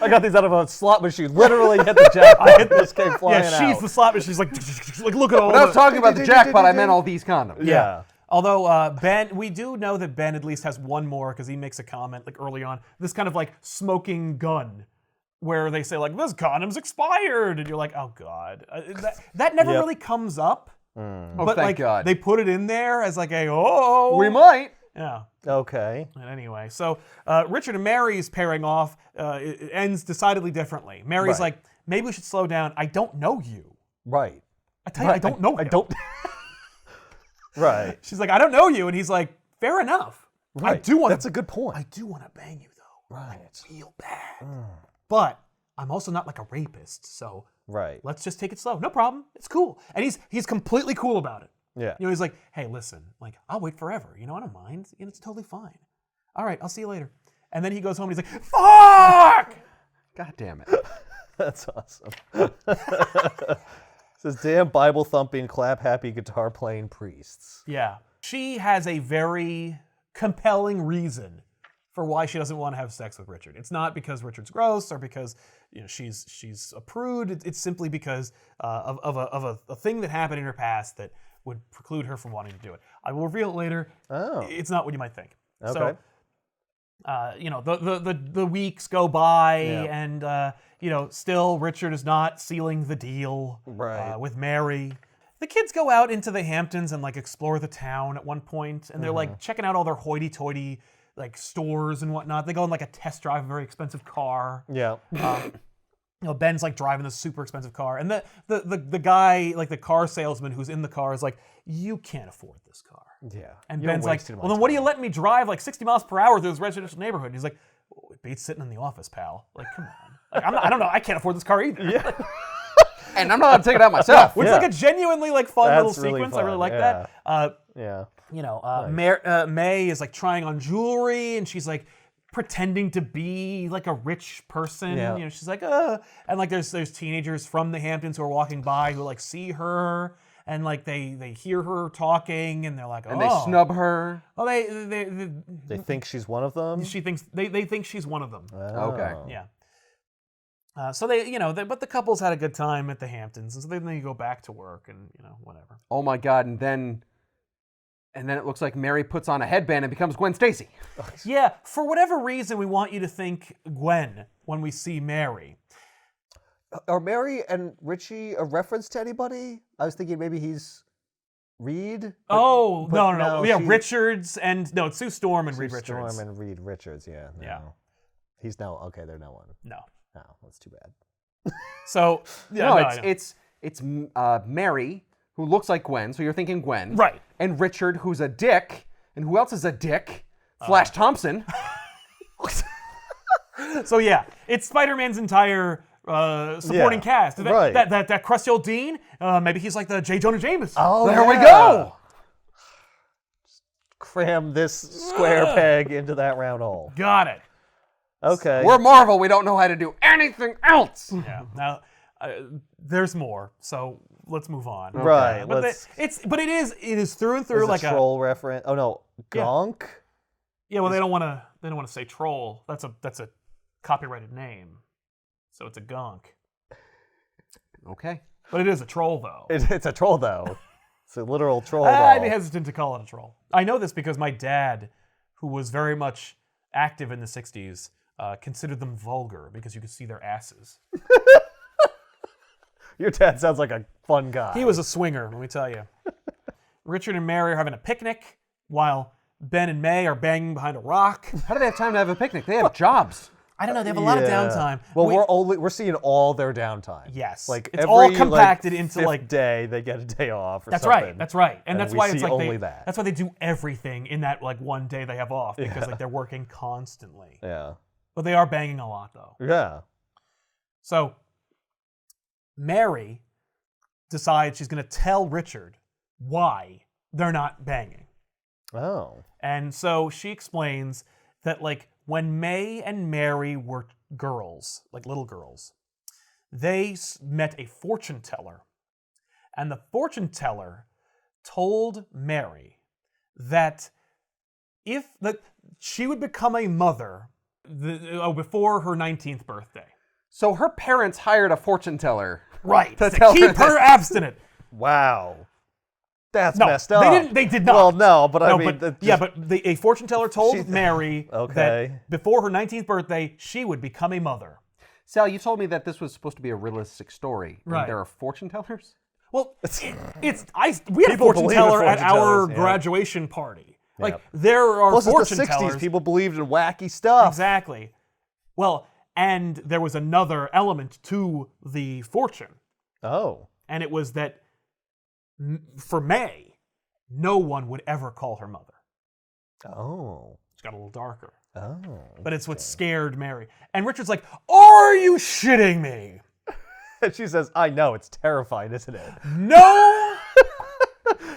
I got these out of a slot machine. Literally hit the jackpot. This came flying out. She's the slot machine. She's look at all When I was the... talking about the jackpot, I meant all these condoms. Yeah. Although Ben, we do know that Ben at least has one more because he makes a comment early on. This kind of smoking gun, where they say this condom's expired, and you're oh god, that never really comes up. Oh, But thank God. they put it in there as we might. Yeah. Okay. And anyway, so Richard and Mary's pairing off it ends decidedly differently. Mary's maybe we should slow down. I don't know you. Right. I tell you, I don't know him. I don't. Right. She's I don't know you, and he's fair enough. Right. I do want. That's a good point. I do want to bang you though. Right. Real bad. But I'm also not a rapist, so Right. let's just take it slow. No problem. It's cool. And he's completely cool about it. Yeah. He's hey, listen, I'll wait forever. I don't mind. It's totally fine. All right, I'll see you later. And then he goes home and he's fuck! God damn it. That's awesome. Says, damn Bible thumping, clap happy, guitar playing priests. Yeah. She has a very compelling reason for why she doesn't want to have sex with Richard. It's not because Richard's gross or because she's a prude. It's simply because of a thing that happened in her past that would preclude her from wanting to do it. I will reveal it later. Oh. It's not what you might think. Okay. So, the weeks go by, and still Richard is not sealing the deal with Mary. The kids go out into the Hamptons and explore the town at one point, and they're checking out all their hoity-toity stores and whatnot. They go on a test drive of a very expensive car. Yeah. Ben's driving this super expensive car, and the guy, the car salesman who's in the car is you can't afford this car. Yeah. And You're Ben's wasting well, my then what are you time. letting me drive 60 miles per hour through this residential neighborhood? And he's well, it beats sitting in the office, pal. Come on. I don't know. I can't afford this car either. Yeah. And I'm not going to take it out myself. Which is a genuinely fun That's little really sequence. I fun, really like yeah. that. Yeah. You know, Nice. May is like trying on jewelry, and she's like pretending to be like a rich person. Yeah. You know, she's like, and like there's teenagers from the Hamptons who are walking by who like see her, and like they hear her talking, and they're like, And they snub her. Oh, They think she's one of them. she thinks they think she's one of them. Okay. Yeah. So but the couple's had a good time at the Hamptons, and so then they go back to work, and whatever. Oh my God! And then it looks like Mary puts on a headband and becomes Gwen Stacy. Yeah, for whatever reason, we want you to think Gwen when we see Mary. Are Mary and Richie a reference to anybody? I was thinking maybe he's Reed. No. Yeah, she- Richards and no, it's Sue Storm and Reed Sue Richards. Storm and Reed Richards. Yeah. No. Yeah. He's now okay. They're now one. No. No, that's too bad. So yeah, No, I know. it's Mary, who looks like Gwen, so you're thinking Gwen. Right. And Richard, who's a dick. And who else is a dick? Flash Thompson. So yeah, it's Spider-Man's entire supporting cast. right. That crusty old Dean. Maybe he's like the J. Jonah Jameson. Oh, There we yeah. go. Cram this square peg into that round hole. Got it. Okay. We're Marvel. We don't know how to do anything else. Yeah. Now there's more. So let's move on. Right. But Let's. it is through and through There's like a troll reference. Oh no, Gonk. Yeah, well, they don't want to say troll. That's a copyrighted name, so it's a gonk. Okay. But it is a troll, though. It's a troll though. It's a literal troll. I'd doll. be hesitant to call it a troll. I know this because my dad, who was very much active in the '60s, considered them vulgar because you could see their asses. Your dad sounds like a fun guy. He was a swinger, let me tell you. Richard and Mary are having a picnic while Ben and May are banging behind a rock. How do they have time to have a picnic? They have jobs. I don't know. They have a lot of Yeah. downtime. Well, we're seeing all their downtime. Yes. Like It's every, all compacted like, into fifth like day they get a day off. Or That's something. right. That's right. And that's we why it's see like only that. that's why they do everything in that like one day they have off because like they're working constantly. Yeah. But they are banging a lot though. Yeah. So Mary decides she's going to tell Richard why they're not banging. Oh. And so she explains that like when May and Mary were girls, like little girls, they met a fortune teller. And the fortune teller told Mary that she would become a mother before her 19th birthday. So her parents hired a fortune teller. Right. To To tell keep her her abstinent. Wow. That's No, messed up. they did not. Well, no, but I No, mean, but, that a fortune teller told She's- Mary Okay. that before her 19th birthday, she would become a mother. Sal, you told me that this was supposed to be a realistic story. and Right. there are fortune tellers? Well, we had a People fortune believe in teller at fortune our tellers, yeah. graduation party. Like Yep. there are Plus, fortune it's the 60s. tellers. People believed in wacky stuff. Exactly. Well, and there was another element to the fortune, Oh. and it was that for May, no one would ever call her mother. Oh. It's got a little darker. Oh. But it's what scared Mary. And Richard's like, "Are you shitting me?" And she says, I know, it's terrifying, isn't it? No!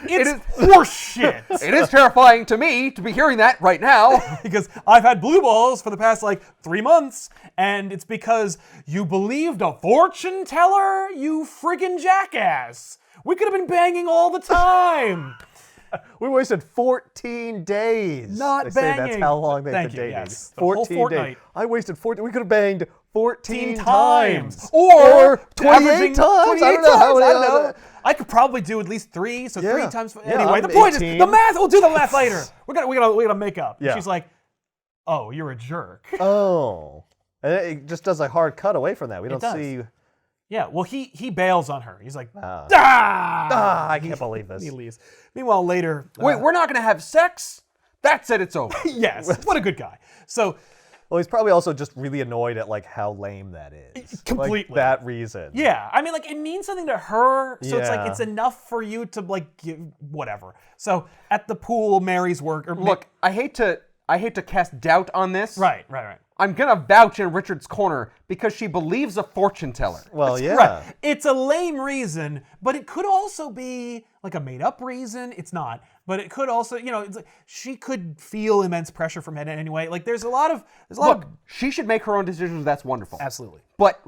It's horseshit. It is terrifying to me to be hearing that right now. Because I've had blue balls for the past 3 months, and it's because you believed a fortune teller, you friggin' jackass. We could have been banging all the time. We wasted 14 days. Not they say banging. that's how long they've Thank been you, dating. yes. The whole 14 fortnight. days. I wasted 14. We could have banged 14 times. Or 28 averaging times. 28 I don't know. How times. many I don't know. I could probably do at least 3, so 3 Yeah. times. Yeah, Anyway, I'm the point 18. is, the math, we'll do the math later. We're gonna make up. Yeah. She's like, "Oh, you're a jerk." Oh. And it just does a hard cut away from that. We don't does. see. Yeah, well, he bails on her. He's like, Ah. "Ah!" I can't believe this. He leaves. Meanwhile, later, Wait, we're not going to have sex? That's it, it's over. yes, what a good guy. So, Well, he's probably also just really annoyed at how lame that is. Completely. Like, that reason. yeah, I mean, it means something to her, so it's Yeah. it's enough for you to give whatever. So at the pool, Mary's work. Or Look, I hate to cast doubt on this. right. I'm gonna vouch in Richard's corner because she believes a fortune teller. Well, yeah. Right. It's a lame reason, but it could also be like a made-up reason. It's not, but it could also, it's like she could feel immense pressure from it anyway. Like there's a lot of She should make her own decisions. That's wonderful. Absolutely. But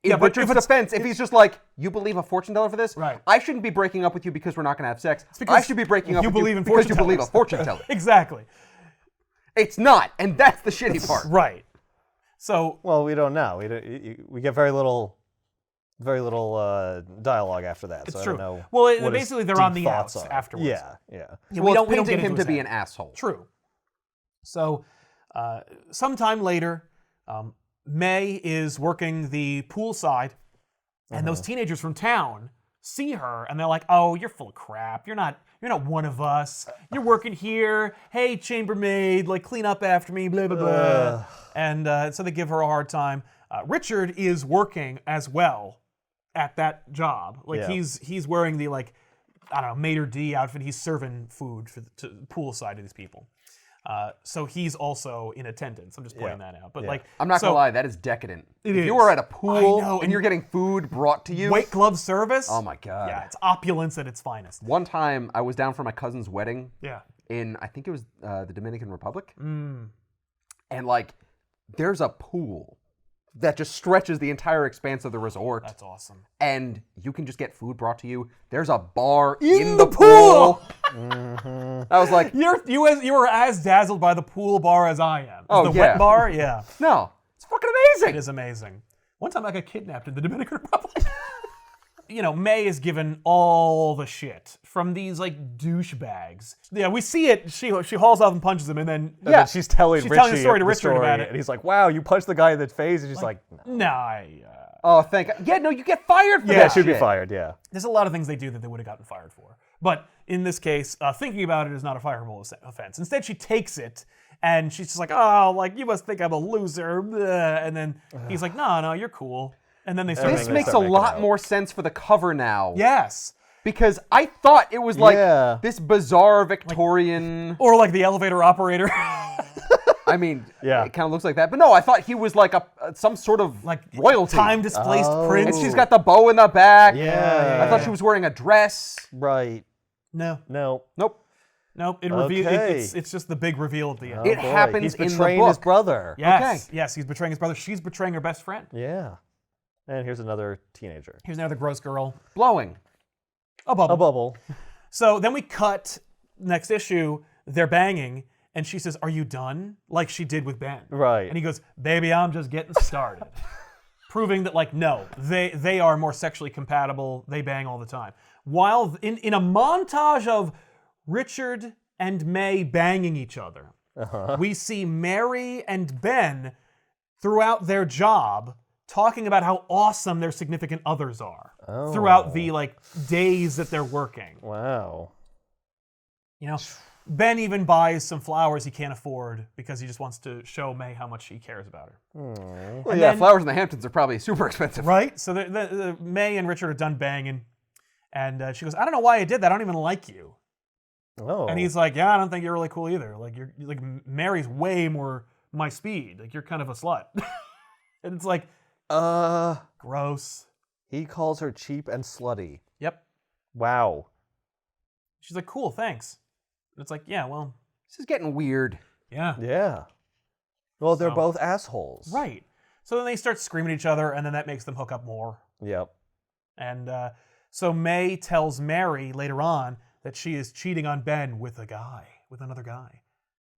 in but Richard's if it's- defense, if he's just like, you believe a fortune teller for this? Right. I shouldn't be breaking up with you because we're not going to have sex. because I should be breaking up you with believe you in because you fortune believe a tellers. fortune teller. Exactly. It's not, and that's the shitty part. Right. So Well, we don't know. We get very little dialogue after that. it's so true. I don't know Well, what his basically they're deep on the thoughts outs are. afterwards. Yeah. Yeah, Well, we don't painting get him into to be his an head. asshole. True. So, sometime later, May is working the pool side, and those teenagers from town see her, and they're like, "Oh, you're full of crap. You're not one of us. You're working here. Hey, chambermaid, like clean up after me. Blah blah blah." And so they give her a hard time. Richard is working as well at that job. Like Yeah. he's wearing the maitre d' outfit. He's serving food for the pool side to these people. So he's also in attendance. I'm just pointing that out. But I'm not gonna lie, that is decadent. If is. you were at a pool I know, and you're getting food brought to you, white glove service. oh my god. Yeah, it's opulence at its finest. One time I was down for my cousin's wedding Yeah. in, I think it was the Dominican Republic. And there's a pool that just stretches the entire expanse of the resort. That's awesome. And you can just get food brought to you. There's a bar in the pool. I was like, You were as dazzled by the pool bar as I am. Oh, the yeah. wet bar, yeah. no, it's fucking It amazing. is amazing. One time I got kidnapped in the Dominican Republic. May is given all the shit from these douchebags. Yeah, we see it. She hauls off and punches him, and then And then she's telling She's Richie telling the story to the Richard about it. and he's like, "Wow, you punched the guy in the face," and she's like, "No." nah. Oh, thank God. Yeah, no, you get fired for "Yeah, that she'd be shit. fired." Yeah. There's a lot of things they do that they would have gotten fired for. But in this case, thinking about it is not a fireable offense. Instead, she takes it, and she's just like, "Oh, you must think I'm a loser." Blah. And then he's like, "No, you're cool." And then they start. This They makes a start making lot out. more sense for the cover now. Yes. Because I thought it was like Yeah. this bizarre Victorian. Or the elevator operator. I mean, Yeah. it kind of looks like that. But no, I thought he was like some sort of royalty. Time displaced prince. And she's got the bow in the back. Yeah. I thought she was wearing a dress. Right. No. No. Nope. It Okay. it's just the big reveal at the end. It Boy, happens he's in the betraying his book. brother. Yes, he's betraying his brother. She's betraying her best friend. Yeah. And here's another teenager. Here's another gross girl. Blowing. A bubble. A bubble. So then we cut, next issue, they're banging, and she says, "Are you done?" Like she did with Ben. Right. And he goes, "Baby, I'm just getting started." Proving that, no, they are more sexually compatible. They bang all the time. While in a montage of Richard and May banging each other, we see Mary and Ben throughout their job talking about how awesome their significant others are throughout the days that they're working. Wow. Ben even buys some flowers he can't afford because he just wants to show May how much he cares about her. Well, yeah, flowers in the Hamptons are probably super expensive. Right? So the May and Richard are done banging, and she goes, "I don't know why I did that. I don't even like you." Oh. And he's like, "Yeah, I don't think you're really cool either. You're Mary's way more my speed. You're kind of a slut." And it's gross. He calls her cheap and slutty. Yep. Wow. She's like, "Cool, thanks." And it's yeah, well, This is getting weird. yeah. Yeah. Well, they're So- both assholes. Right. So then they start screaming at each other, and then that makes them hook up more. Yep. And so May tells Mary later on that she is cheating on Ben with another guy.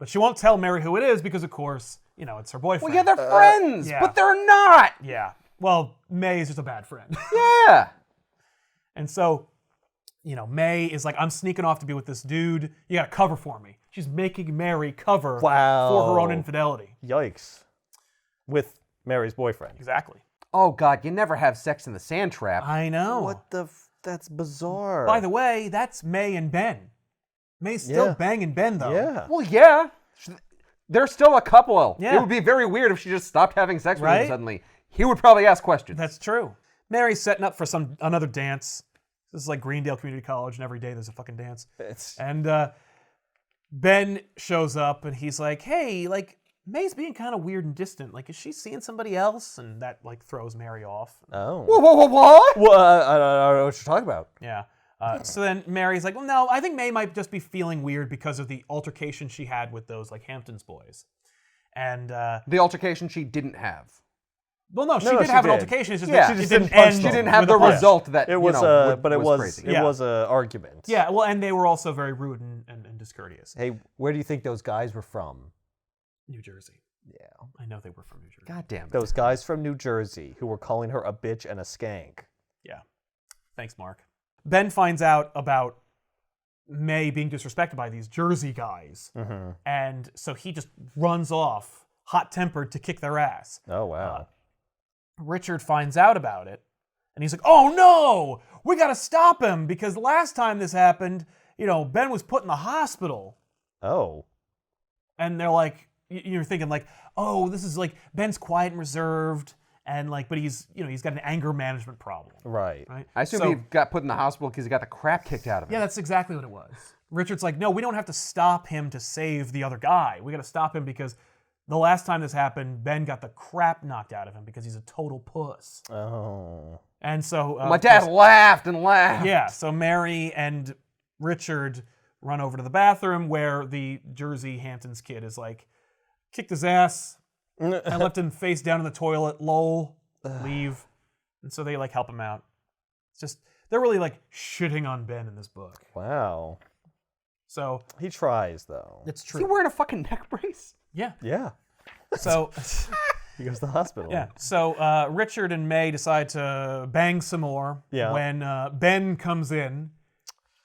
But she won't tell Mary who it is because, of course, it's her boyfriend. Well, yeah, they're friends, yeah. but they're not. Yeah. Well, May is just a bad friend. Yeah. And so, May is like, "I'm sneaking off to be with this dude. You got to cover for me." She's making Mary cover for her own infidelity. Yikes. With Mary's boyfriend. Exactly. Oh, God, you never have sex in the sand trap. I know. What the that's bizarre. By the way, that's May and Ben. May's still Yeah. banging Ben, though. Yeah. Well, yeah. They're still a couple. Yeah. It would be very weird if she just stopped having sex with Right? him suddenly. He would probably ask questions. That's true. Mary's setting up for another dance. This is like Greendale Community College, and every day there's a fucking dance. It's And Ben shows up, and he's like, "Hey, May's being kind of weird and distant. Like, is she seeing somebody else? And that, like, throws Mary off. Oh. What? Well, I don't know what you're talking about. Yeah. So then Mary's like, well, no, I think May might just be feeling weird because of the altercation she had with those, like, Hamptons boys. And, The altercation she didn't have. well, no, she No, did she have an did. altercation. It's just Yeah. that She it just didn't didn't punch end. She them. didn't have with the a punch. result that It was, but it was crazy. Yeah. it was a argument. Yeah, well, and they were also very rude and discourteous. Hey, where do you think those guys were from? New Jersey. Yeah. I know they were from New Jersey. God damn it. Those guys from New Jersey who were calling her a bitch and a skank. Yeah. Thanks, Mark. Ben finds out about May being disrespected by these Jersey guys. Mm-hmm. And so he just runs off, hot-tempered, to kick their ass. Oh, wow. Richard finds out about it, and he's like, oh no! We gotta stop him, because last time this happened, Ben was put in the hospital. Oh. And they're like, you're thinking like, oh, this is like, Ben's quiet and reserved, and like, but he's got an anger management problem. Right. Right? I assume So- he got put in the hospital because he got the crap kicked out of him. Yeah, that's exactly what it was. Richard's like, no, we don't have to stop him to save the other guy. We got to stop him because the last time this happened, Ben got the crap knocked out of him because he's a total puss. Oh. And so My dad laughed and laughed. yeah, so Mary and Richard run over to the bathroom where the Jersey Hamptons kid is like, kicked his ass. I left him face down in the toilet. Lol. Leave. And so they like help him out. It's just they're really like shitting on Ben in this book. Wow. So He tries, though. it's Is he true. wearing a fucking neck brace? Yeah. Yeah. So He goes to the hospital. yeah. So Richard and May decide to bang some more Yeah. when Ben comes in.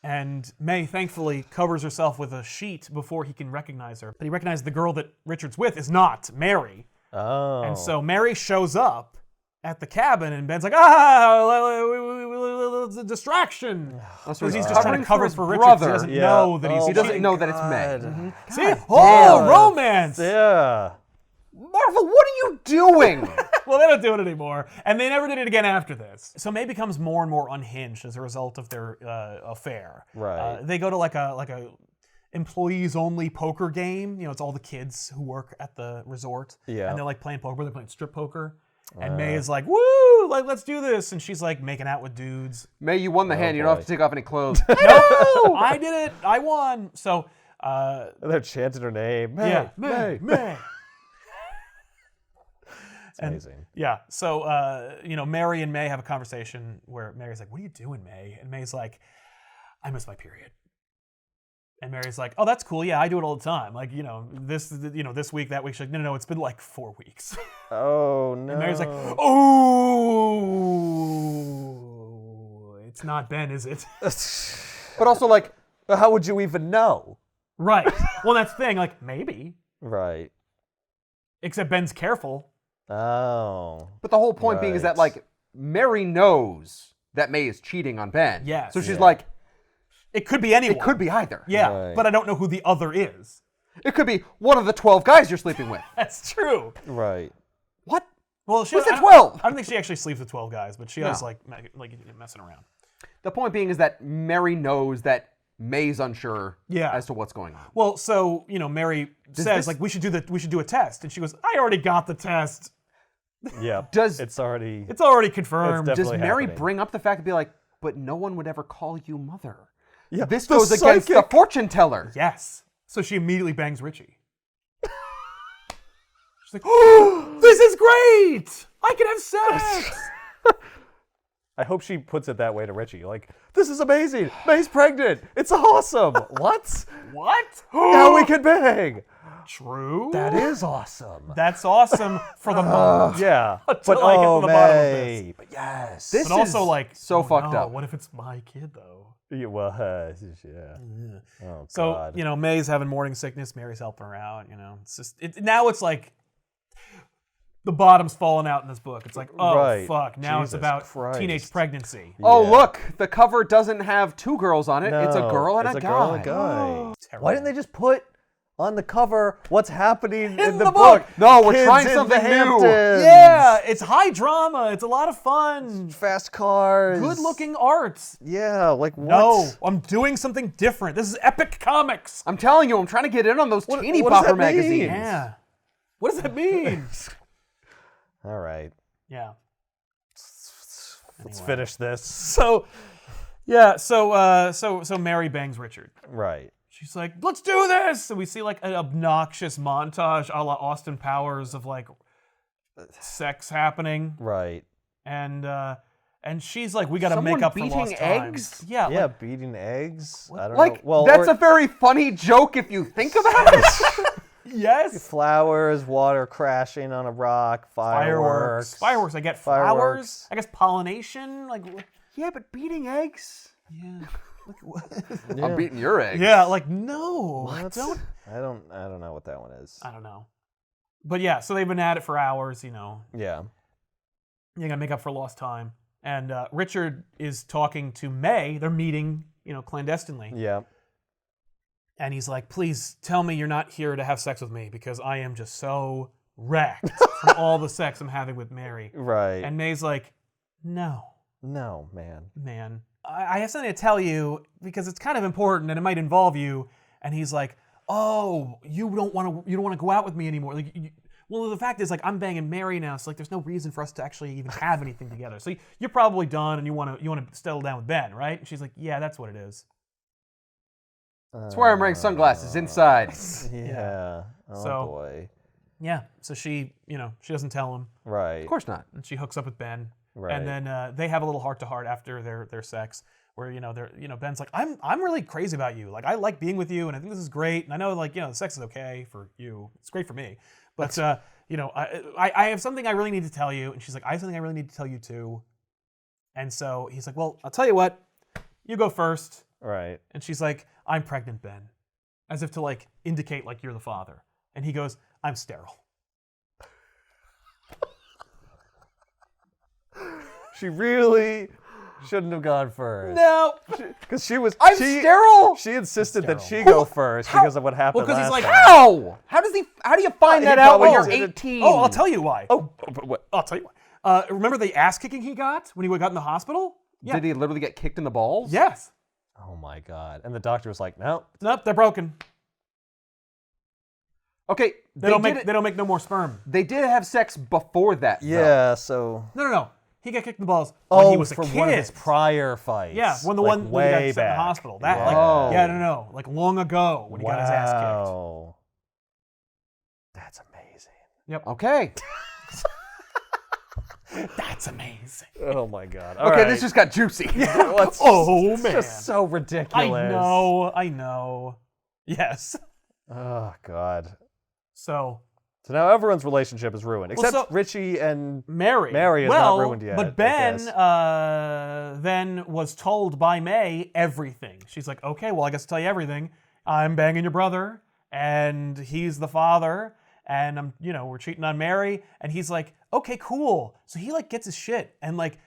And May thankfully covers herself with a sheet before he can recognize her. But he recognizes the girl that Richard's with is not Mary. Oh. And so Mary shows up at the cabin, and Ben's like, it's a distraction. Because he's just trying to cover for Richard. So he doesn't Yeah. know that he's Oh He doesn't cheating. know that it's May. God. See? Oh, romance! Yeah. Marvel, what are you doing? Well, they don't do it anymore, and they never did it again after this. So May becomes more and more unhinged as a result of their affair. Right. They go to like a employees-only poker game. It's all the kids who work at the resort. Yeah. And they're like playing poker. They're playing strip poker. And May is like, woo, like let's do this. And she's like making out with dudes. May, you won the hand. You don't have boy. to take off any clothes. No, I did it. I won. So, And they're chanting her name. May, yeah, May. May. It's amazing. Yeah. So, Mary and May have a conversation where Mary's like, what are you doing, May? And May's like, I miss my period. And Mary's like, oh, that's cool. Yeah, I do it all the time. Like, this week, that week. She's like, no, it's been like 4 weeks. Oh, no. And Mary's like, oh, it's not Ben, is it? But also, like, How would you even know? Right. Well, that's the thing. Like, maybe. Right. Except Ben's careful. Oh. but the whole point being is that, Right. like, Mary knows that May is cheating on Ben. Yes. So she's Yeah. like, It could be anyone. it could be either. Yeah, Right. but I don't know who the other is. It could be one of the 12 guys you're sleeping with. That's true. Right. What? Well, she Who's the I don't- 12? I don't think she actually sleeps with 12 guys, but she does No. like messing around. The point being is that Mary knows that May's unsure Yeah. as to what's going on. Well, so Mary says this- like we should do a test, and she goes, I already got the test. Yeah. Does- It's already. It's already confirmed. It's Does definitely Mary happening. bring up the fact to be like, but no one would ever call you mother? Yeah. This the goes against the psychic. fortune teller. Yes. So she immediately bangs Richie. She's like, oh, this is great! I can have sex! I hope she puts it that way to Richie. Like, this is amazing. May's pregnant. It's awesome. What? What? Now we can bang. True. That is awesome. That's awesome for the moment. Yeah. But Until I get to oh, the bottom of May. But yes. This But also, is like, so oh, fucked no, up. What if it's my kid, though? Yeah, well, yeah. Oh, So, God. May's having morning sickness. Mary's helping her out. It's just now it's like the bottom's falling out in this book. It's like, oh Right. fuck! Now it's Jesus about Christ. teenage pregnancy. Oh, Yeah. look, the cover doesn't have two girls on it. It's a No, girl and it's a guy. girl and a guy. Terrible. Why didn't they just put on the cover what's happening in the the book? book. No, we're Kids trying in something the new. Hamptons. Yeah, it's high drama. It's a lot of fun. Fast cars. Good-looking art. Yeah, like what? No, I'm doing something different. This is Epic Comics. I'm telling you, I'm trying to get in on those What- teeny what does bopper that mean? magazines. Yeah. What does that mean? All right. Yeah. Let's Anyway. finish this. So Mary bangs Richard. Right. She's like, let's do this! And we see like an obnoxious montage a la Austin Powers of like sex happening. Right. And she's like, we gotta Someone make up for beating lost time. eggs? Yeah. Yeah, Like, beating eggs. I don't Like, know. Well, that's or a very funny joke if you think about it. yes. flowers, water crashing on a rock, fireworks. Fireworks. I get Fireworks. flowers. I guess pollination. Like, Yeah, but beating eggs? yeah. Like, what? I'm beating your eggs. Yeah. Like, no. What? Don't. I don't know what that one is. I don't know. But yeah, so they've been at it for hours. You know. Yeah. You gotta make up for lost time. And Richard is talking to May. They're meeting, you know, clandestinely. Yeah. And he's like, please tell me you're not here to have sex with me because I am just so wrecked from all the sex I'm having with Mary. Right. And May's like, no, no, man. I have something to tell you because it's kind of important and it might involve you. And he's like, oh, you don't want to go out with me anymore. Like, well, the fact is, like, I'm banging Mary now, so like, there's no reason for us to actually even have anything together. So you're probably done, and you want to settle down with Ben, right? And she's like, yeah, that's what it is. That's why I'm wearing sunglasses inside. Yeah. Oh So- boy. Yeah. So she doesn't tell him, Right. Of course not. and she hooks up with Ben. Right. And then they have a little heart-to-heart after their sex, where Ben's like, I'm really crazy about you. Like, I like being with you, and I think this is great. And I know, like, the sex is okay for you. It's great for me, but I have something I really need to tell you. And she's like, I have something I really need to tell you too. And so he's like, well, I'll tell you what, you go first. Right. And she's like, I'm pregnant, Ben, as if to like indicate like you're the father. And he goes, I'm sterile. She really shouldn't have gone first. No. Because she was. I'm sterile? She insisted that she Sterile. go first because of what happened. Well, 'cause he's last like, time. How? How do you find He that out when probably you're did it. 18? Oh, I'll tell you why. Oh, but what? I'll tell you why. Remember the ass kicking he got when he got in the hospital? Yeah. Did he literally get kicked in the balls? Yes. Oh my God! And the doctor was like, "No, Nope, they're broken. Okay, They don't make no more sperm. They did have sex before that. though. yeah." So No. He got kicked in the balls when he was a from kid. one of his prior fights. Yeah, when like when he got way sent in the back. hospital. That Whoa. like long ago when he got his ass kicked. Wow. That's amazing. Okay. That's amazing. Oh my God! Okay, this just got juicy. Oh It's man. just so ridiculous. I know. Yes. Oh God. So So now everyone's relationship is ruined, except so- Richie and Mary. Mary is not ruined yet, I But Ben guess. then was told by May everything. She's like, okay, well, I guess I'll tell you everything. I'm banging your brother, and he's the father, and we're cheating on Mary. And he's like, okay, cool. So he like gets his shit and like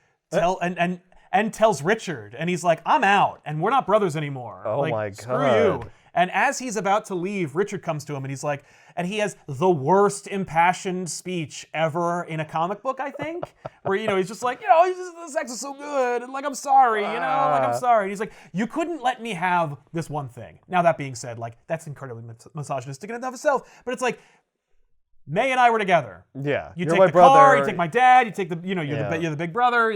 and tells Richard, and he's like, I'm out, and we're not brothers anymore. Oh like, my screw you. God. And as he's about to leave, Richard comes to him and he's like, and he has the worst impassioned speech ever in a comic book, I think, where, he's just like, the sex is so good, and like, I'm sorry, I'm sorry. And he's like, you couldn't let me have this one thing. Now, that being said, like, that's incredibly misogynistic in and of itself, but it's like, May and I were together. Yeah, You you're take my the brother. car, you take my dad, you take the, you're Yeah. the big brother,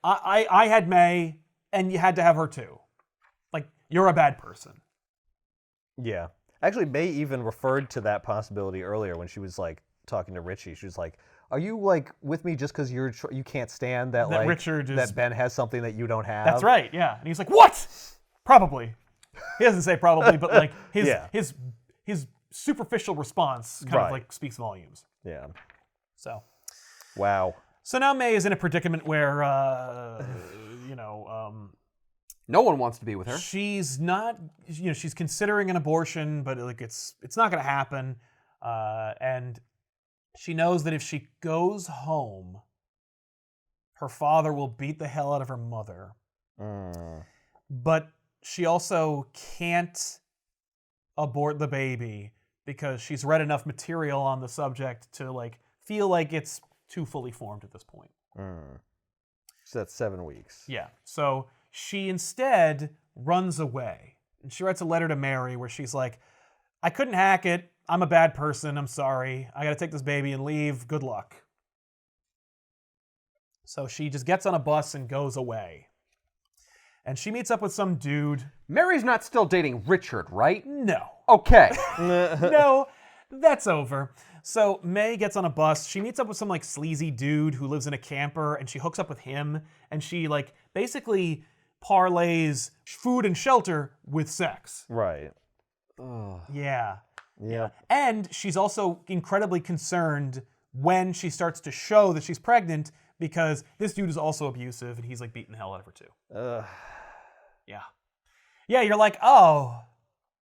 I had May, and you had to have her too. Like, you're a bad person. Yeah. Actually, May even referred to that possibility earlier when she was like talking to Richie. She was like, "Are you like with me just because you can't stand that like Richard is- that Ben has something that you don't have?" That's right, yeah. And he's like, what? Probably. He doesn't say probably, but like his Yeah. his superficial response kind Right. of like speaks volumes. Yeah. So Wow. now May is in a predicament where No one wants to be with her. she's not, she's considering an abortion, but like it's not going to happen, and she knows that if she goes home, her father will beat the hell out of her mother. But she also can't abort the baby because she's read enough material on the subject to like feel like it's too fully formed at this point. So that's 7 weeks. Yeah. So she instead runs away. And she writes a letter to Mary where she's like, I couldn't hack it. I'm a bad person. I'm sorry. I got to take this baby and leave. Good luck. So she just gets on a bus and goes away. And she meets up with some dude. Mary's not still dating Richard, right? No. Okay. No, that's over. So May gets on a bus. She meets up with some like sleazy dude who lives in a camper, and she hooks up with him. And she like basically parlays food and shelter with sex. Right. Yeah. Yeah. And she's also incredibly concerned when she starts to show that she's pregnant because this dude is also abusive and he's like beating the hell out of her too. Yeah. Yeah, you're like, oh,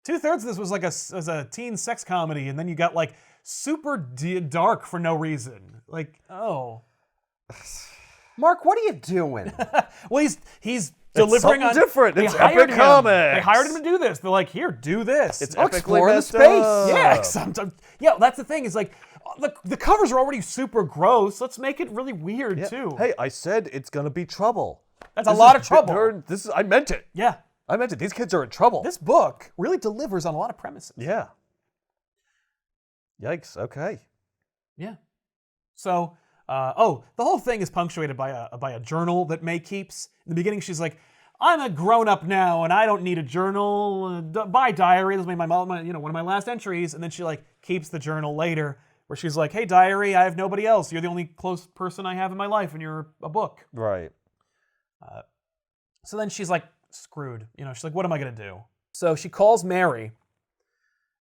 2/3 of this was like a teen sex comedy, and then you got like super dark for no reason. Like, oh. Mark, what are you doing? Well, he's delivering something on different. They It's hired Epic him. Comics. They hired him to do this. They're like, here, do this. It's I'll epically explore the messed space. up. Yeah, sometimes. Yeah, that's the thing. Is like the covers are already super gross. Let's make it really weird Yeah. too. Hey, I said it's gonna be trouble. That's a lot of trouble. I meant it. Yeah, I meant it. These kids are in trouble. this book really delivers on a lot of premises. Yeah. Yikes. Okay. Yeah. So, the whole thing is punctuated by a journal that May keeps. In the beginning, she's like, "I'm a grown up now, and I don't need a journal. Bye, diary. This will be my one of my last entries." And then she like keeps the journal later, where she's like, "Hey, diary, I have nobody else. You're the only close person I have in my life, and you're a book." Right. So then she's like screwed. She's like, "What am I gonna do?" So she calls Mary,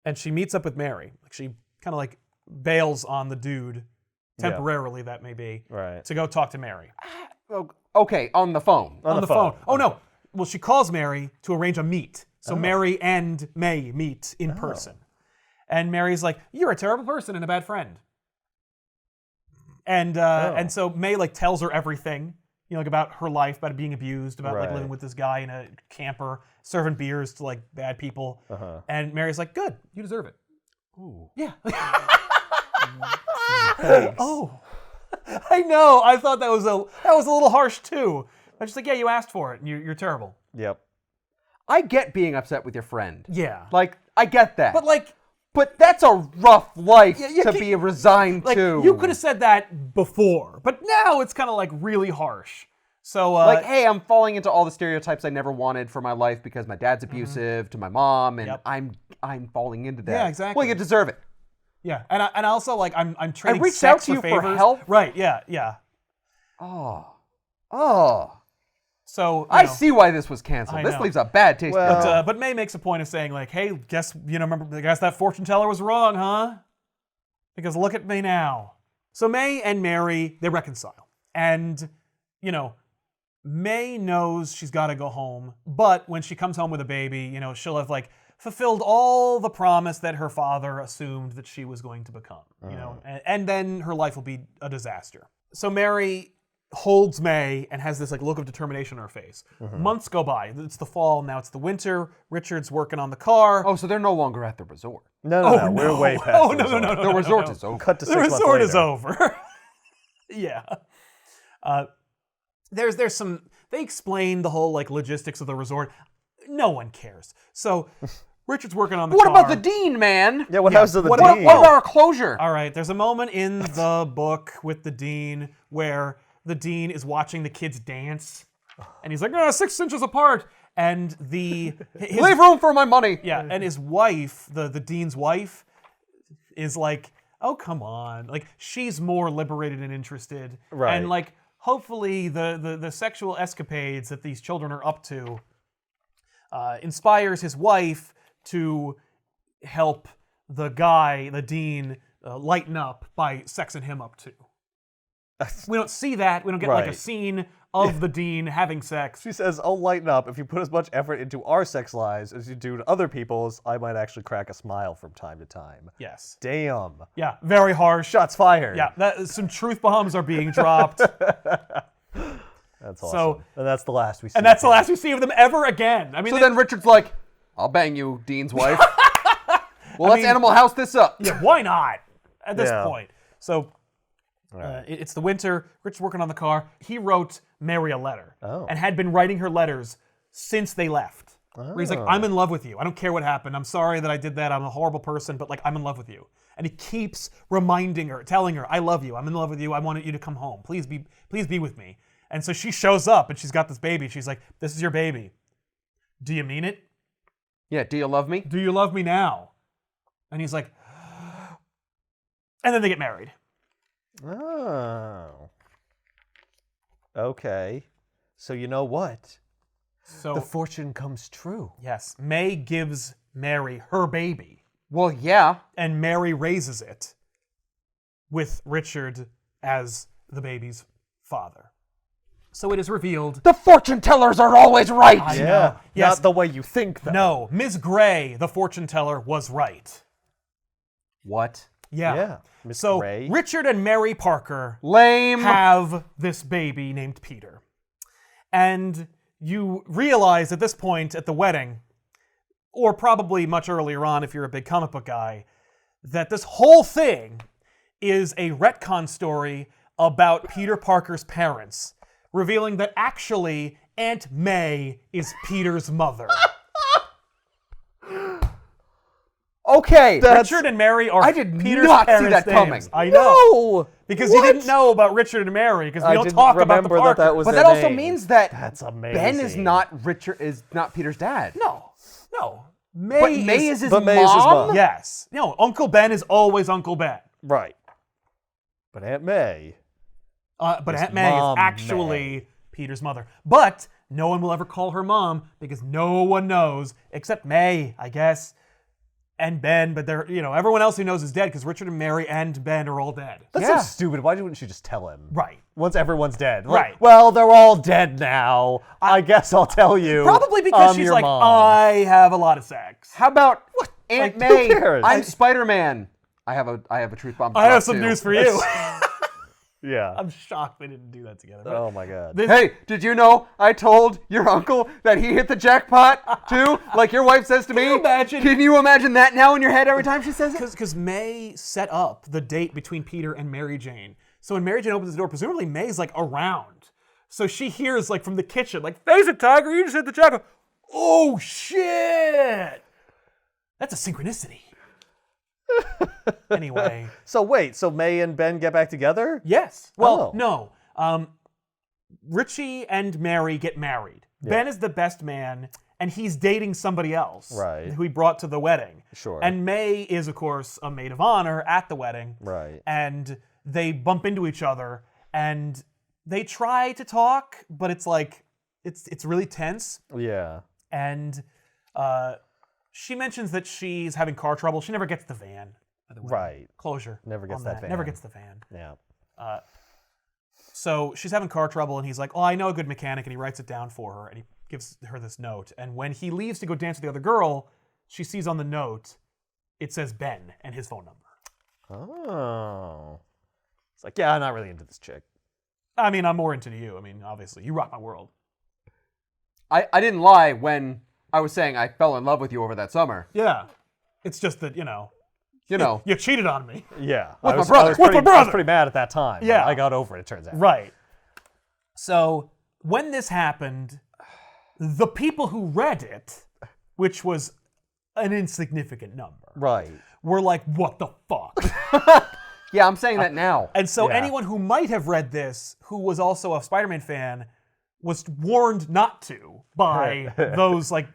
and she meets up with Mary. Like she kind of like bails on the dude temporarily, that may be, Right. to go talk to Mary. Okay, on the phone. On the phone. Oh, no. Well, she calls Mary to arrange a meet. So Mary and May meet in person. And Mary's like, "You're a terrible person and a bad friend." And so May like tells her everything, like about her life, about being abused, about like Right. living with this guy in a camper, serving beers to like bad people. And Mary's like, "Good, you deserve it." Ooh. Yeah. Thanks. Oh, I know. I thought that was a little harsh too. I'm just like, yeah, you asked for it, and you're terrible. Yep. I get being upset with your friend. Yeah. Like, I get that. But like, But that's a rough life you to can't- be resigned like to. you could have said that before, but now it's kind of like really harsh. So like, hey, I'm falling into all the stereotypes I never wanted for my life because my dad's abusive to my mom, and Yep. I'm falling into that. Yeah, exactly. Well, you deserve it. yeah, and I also like I'm trading reached sex out to you for favors. help? Right? Yeah. Oh. So I see why this was canceled. I This know. leaves a bad taste. Well- in my mouth. But May makes a point of saying like, hey, guess that fortune teller was wrong, huh? Because look at me now. So May and Mary, they reconcile. And, May knows she's got to go home, but when she comes home with a baby, she'll have like fulfilled all the promise that her father assumed that she was going to become, and then her life will be a disaster. So Mary holds May and has this like look of determination on her face. Months go by. It's the fall, now it's the winter. Richard's working on the car. Oh, so they're no longer at the resort. No. We're way past Oh, the no. resort. The resort is over. Cut to The 6 months resort is later. over. Yeah. There's some, they explain the whole like logistics of the resort. No one cares. So Richard's working on the What car. about the dean, man? Yeah, what happens to the What dean? about our closure? All right, there's a moment in the book with the dean where the dean is watching the kids dance, and he's like, 6 inches apart, and his, Leave room for my money. yeah, and his wife, the dean's wife, is like, oh, come on, like she's more liberated and interested, Right. and like hopefully the sexual escapades that these children are up to inspires his wife to help the guy, the dean, lighten up by sexing him up too. We don't see that. We don't get like a Right. scene of the dean having sex. She says, "I'll lighten up. If you put as much effort into our sex lives as you do to other people's, I might actually crack a smile from time to time." Yes. Damn. Yeah, very harsh. Shots fired. Yeah, some truth bombs are being dropped. That's awesome. So- and that's the last we see. And that's of the him. last we see of them ever again. I mean, So then Richard's like, I'll bang you, Dean's wife. Well, let's mean- Animal House this up. yeah, why not at this Yeah. point? So it's the winter. Richard's working on the car. He wrote Mary a letter and had been writing her letters since they left. Where he's like, I'm in love with you. I don't care what happened. I'm sorry that I did that. I'm a horrible person, but like, I'm in love with you. And he keeps reminding her, telling her, I love you. I'm in love with you. I wanted you to come home. Please be with me. And so she shows up and she's got this baby. She's like, this is your baby. Do you mean it? Yeah, do you love me? Do you love me now? And he's like, and then they get married. Oh. Okay. So you know what? So The fortune comes true. yes, May gives Mary her baby, Well, yeah. and Mary raises it with Richard as the baby's father. So it is revealed. The fortune tellers are always right. I Yeah. know. Yes. Not the way you think, though. No, Ms. Gray, the fortune teller, was right. What? Yeah. Yeah. Miss So Gray. Richard and Mary Parker Lame. have this baby named Peter. And you realize at this point at the wedding, or probably much earlier on if you're a big comic book guy, that this whole thing is a retcon story about Peter Parker's parents, revealing that actually Aunt May is Peter's mother. Okay. Richard and Mary are I did Peter's not see parents' that coming. names. I know. No! Because What? you didn't know about Richard and Mary, because we I don't didn't talk about the remember that Parkers. that was But their that also name. means that That's amazing. Ben is not Peter's dad. No. May But May is his But May is his mom? mom. Yes. No, Uncle Ben is always Uncle Ben. Right. But Aunt May. But His Aunt May is mom, actually Peter's mother. But no one will ever call her mom because no one knows except May, I guess, and Ben. But they're, everyone else who knows is dead because Richard and Mary and Ben are all dead. That's Yeah. so stupid. Why wouldn't you just tell him? Right. Once everyone's dead. Like, Right. Well, they're all dead now. I guess I'll tell you. Probably because I'm she's your like, mom. I have a lot of sex. How about Aunt Like, who May? cares? I'm Spider-Man. I have a truth bomb. to I have drop, some too. news for you. Yeah. I'm shocked they didn't do that together. But Oh my god. this- Hey, did you know I told your uncle that he hit the jackpot too? Like your wife says to me. you imagine? Can you imagine that now in your head every time she says it? Because May set up the date between Peter and Mary Jane. So when Mary Jane opens the door, presumably May's like around. So she hears like from the kitchen, like, face it, Tiger, you just hit the jackpot. Oh shit! That's a synchronicity. Anyway. So wait, so May and Ben get back together? Yes. Well, Oh. no. Richie and Mary get married. Ben is the best man, and he's dating somebody else. Right. Who he brought to the wedding. Sure. And May is, of course, a maid of honor at the wedding. Right. And they bump into each other, and they try to talk, but it's like, it's really tense. Yeah. And she mentions that she's having car trouble. She never gets the van. By the way. Right. Closure. Never gets on that van. Never gets the van. Yeah. So she's having car trouble, and he's like, oh, I know a good mechanic, and he writes it down for her, and he gives her this note. And when he leaves to go dance with the other girl, she sees on the note, it says Ben and his phone number. Oh. It's like, yeah, I'm not really into this chick. I mean, I'm more into you. I mean, obviously, you rock my world. I didn't lie when I was saying I fell in love with you over that summer. Yeah. It's just that, You know. you cheated on me. Yeah. With my I was brother. pretty, With my I brother. was pretty mad at that time. Yeah. I got over it, it turns out. Right. So when this happened, the people who read it, which was an insignificant number, Right. were like, what the fuck? Yeah, I'm saying that now. And so Yeah. anyone who might have read this, who was also a Spider-Man fan, was warned not to by those like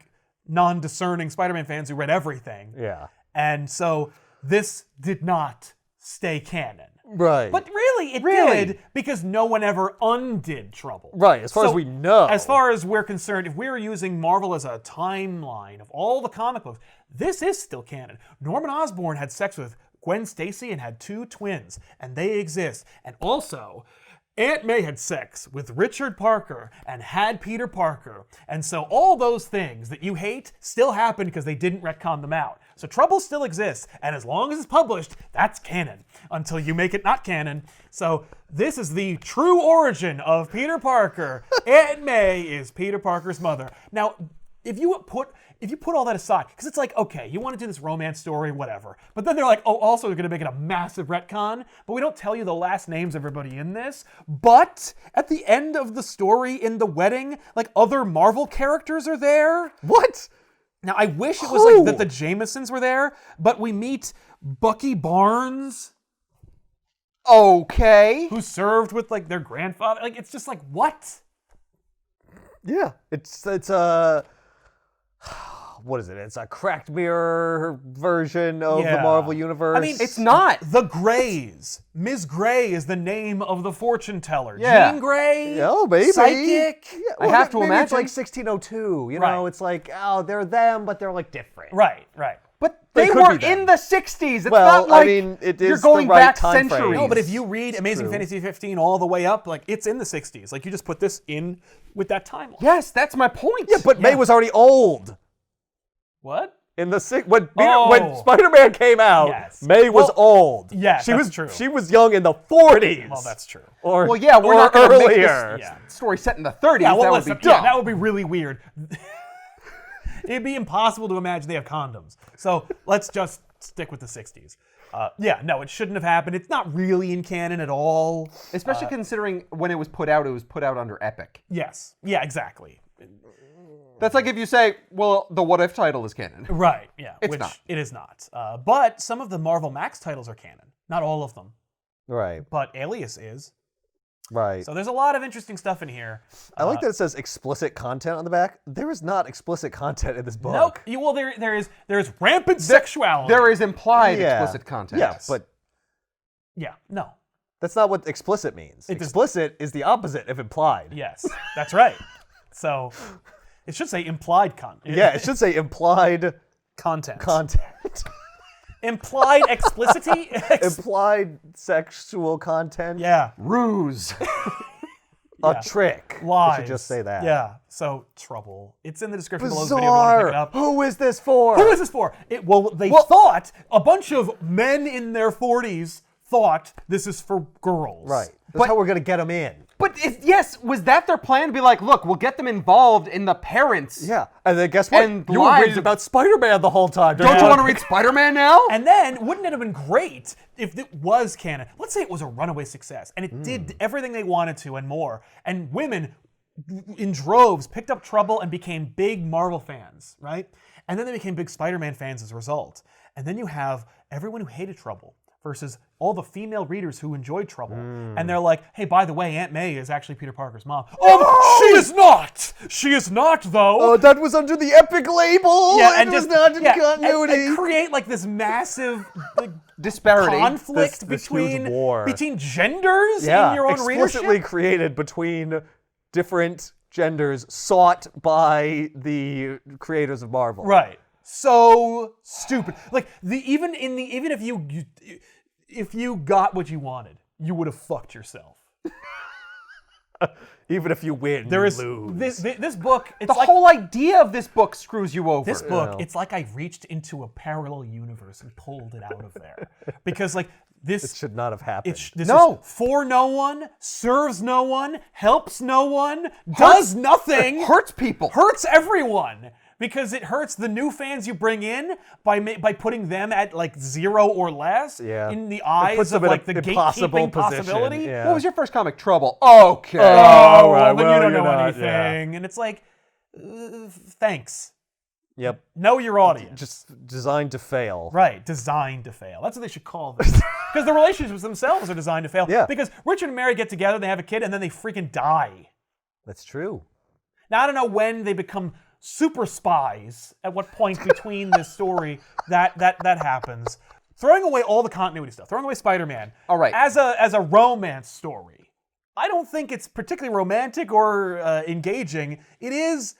non-discerning Spider-Man fans who read everything. Yeah. And so this did not stay canon. Right. But really, it Really? did, because no one ever undid Trouble. right, as far as So, we know. As far as we're concerned, if we're using Marvel as a timeline of all the comic books, this is still canon. Norman Osborn had sex with Gwen Stacy and had 2 twins, and they exist. And also, Aunt May had sex with Richard Parker and had Peter Parker. And so all those things that you hate still happened because they didn't retcon them out. So Trouble still exists, and as long as it's published, that's canon, until you make it not canon. So this is the true origin of Peter Parker. Aunt May is Peter Parker's mother. Now, if you put all that aside, because it's like, okay, you want to do this romance story, whatever. But then they're like, oh, also they're going to make it a massive retcon, but we don't tell you the last names of everybody in this. But at the end of the story in the wedding, like other Marvel characters are there. What? Now, I wish it was like that the Jamesons were there, but we meet Bucky Barnes, Okay. who served with like their grandfather. Like, it's just like, what? Yeah, it's what is it? It's a cracked mirror version of the Yeah. Marvel universe. I mean, It's not. The Greys. Ms. Grey is the name of the fortune teller. Yeah. Jean Grey. oh, maybe. Psychic. Yeah, I have to maybe imagine. it's like 1602. You Right. know, it's like, oh, they're them, but they're like different. Right, right. But They they could were be them. in the 60s. It's Well, not like I mean, it you're is going the right back time frame. centuries. No, but if you read Amazing true. Fantasy 15 all the way up, like, it's in the 60s. Like, you just put this in with that timeline. Yes, that's my point. Yeah, but May was already old. What? In the when Oh. Spider-Man came out, Yes. May was Well, old. yes, she that's was true. She was young in the 40s. Well, that's true. Or Well, yeah, we're or not going to make earlier. this Yeah. story set in the 30s. Yeah, well, that would listen, be dumb. yeah, that would be really weird. It'd be impossible to imagine they have condoms. So let's just stick with the 60s. Yeah, no, it shouldn't have happened. It's not really in canon at all. Especially considering when it was put out under Epic. Yes. Yeah, exactly. That's like if you say, well, the What If title is canon. Right, yeah. It's which not. It is not. But some of the Marvel Max titles are canon. Not all of them. Right, But Alias is. right. So there's a lot of interesting stuff in here. I like that it says explicit content on the back. There is not explicit content in this book. Nope. Well, there is rampant sexuality. There is implied Yeah. explicit content. Yeah, but Yeah, no. that's not what explicit means. It does- Explicit is the opposite of implied. Yes, that's right. So it should say implied content. Yeah, it should say implied Content. content. Implied explicity? Implied sexual content. Yeah. Ruse. A trick. Lies. I should just say that. Yeah. So, Trouble. It's in the description below this video if you want to pick it Bizarre. up. Who is this for? Who is this for? They thought, a bunch of men in their 40s thought this is for girls. Right. That's how we're going to get them in. But was that their plan to be like, look, we'll get them involved in the parents. Yeah. And then guess what? And you were lives reading of- about Spider-Man the whole time. Don't you want to read Spider-Man now? And then, wouldn't it have been great if it was canon? Let's say it was a runaway success, and it did everything they wanted to and more, and women in droves picked up Trouble and became big Marvel fans, right? And then they became big Spider-Man fans as a result. And then you have everyone who hated Trouble versus all the female readers who enjoyed Trouble. And they're like, hey, by the way, Aunt May is actually Peter Parker's mom. She is not! She is not, though! That was under the Epic label. Yeah, It was not in continuity. and create like this massive Disparity. conflict This huge war. between genders Yeah, in your own explicitly readership. created between different genders sought by the creators of Marvel. Right. So stupid. Like even if you got what you wanted, you would have fucked yourself. Even if you win, There you is lose. this book. It's The like whole idea of this book screws you over. this book. know. It's like I reached into a parallel universe and pulled it out of there because like this. It should not have happened. This No. is for no one, serves no one, helps no one, does nothing, Hurts people. hurts everyone because it hurts the new fans you bring in by putting them at like 0 or less Yeah. in the It eyes puts of them in like an the impossible gatekeeping position, possibility. yeah. What was your first comic? Trouble. Okay. Oh, right, well, then well, you don't you're know not, yeah. anything, and it's like, thanks. Yep. Know your audience. Just designed to fail. Right, designed to fail. That's what they should call this. Because the relationships themselves are designed to fail. Yeah. Because Richard and Mary get together, they have a kid, and then they freaking die. That's true. Now, I don't know when they become super spies, at what point between this story that happens. Throwing away all the continuity stuff, throwing away Spider-Man, All right. as a romance story, I don't think it's particularly romantic or engaging. It is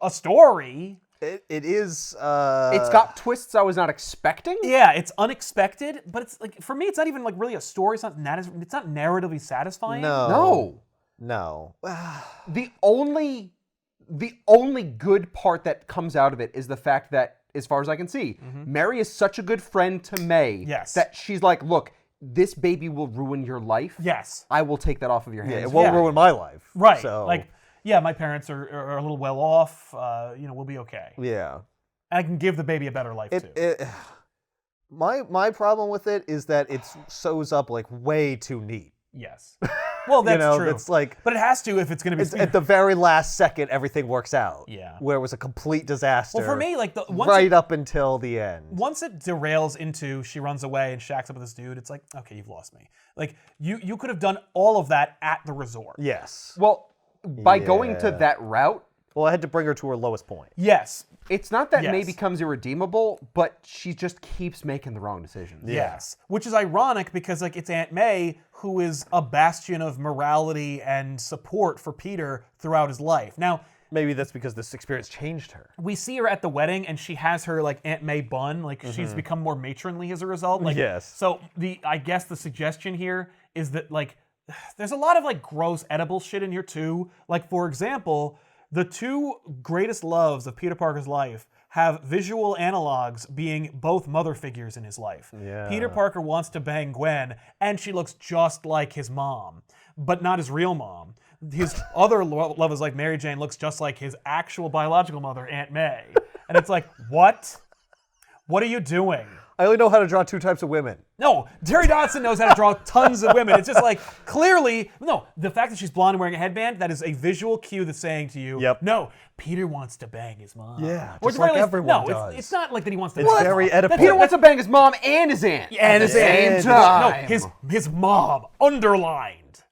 a story. It is. It's got twists I was not expecting. Yeah, it's unexpected, but it's like for me, it's not even like really a story. It's not narratively satisfying. No. The only good part that comes out of it is the fact that, as far as I can see, Mary is such a good friend to May Yes. that she's like, look, this baby will ruin your life. Yes. I will take that off of your hands. Yeah, it won't Yeah. ruin my life. Right. So. Like yeah, my parents are a little well off. We'll be okay. Yeah. I can give the baby a better life too. My problem with it is that it sews up like way too neat. Yes. Well, that's true. It's like, but it has to if it's going to be at the very last second, everything works out. Yeah. Where it was a complete disaster. Well, for me, like up until the end. Once it derails into she runs away and shacks up with this dude, it's like, okay, you've lost me. Like you could have done all of that at the resort. Yes. Well, by going to that route, well, I had to bring her to her lowest point. Yes. It's not that May becomes irredeemable, but she just keeps making the wrong decisions. Yes. Which is ironic because like it's Aunt May who is a bastion of morality and support for Peter throughout his life. Now, maybe that's because this experience changed her. We see her at the wedding and she has her like Aunt May bun, like she's become more matronly as a result. Like, yes. So I guess the suggestion here is that like there's a lot of like gross edible shit in here too. Like for example, the two greatest loves of Peter Parker's life have visual analogs being both mother figures in his life. Yeah. Peter Parker wants to bang Gwen, and she looks just like his mom, but not his real mom. His other love is like Mary Jane looks just like his actual biological mother, Aunt May. And it's like, what? What are you doing? I only know how to draw two types of women. No, Terry Dodson knows how to draw tons of women. It's just like, clearly, no, the fact that she's blonde and wearing a headband, that is a visual cue that's saying to you, no, Peter wants to bang his mom. Yeah, Or just like everyone no, does. it's not like that he wants to It's bang very his mom. Oedipal. Peter wants to bang his mom and his aunt. And his aunt. time. No, his mom, underlined.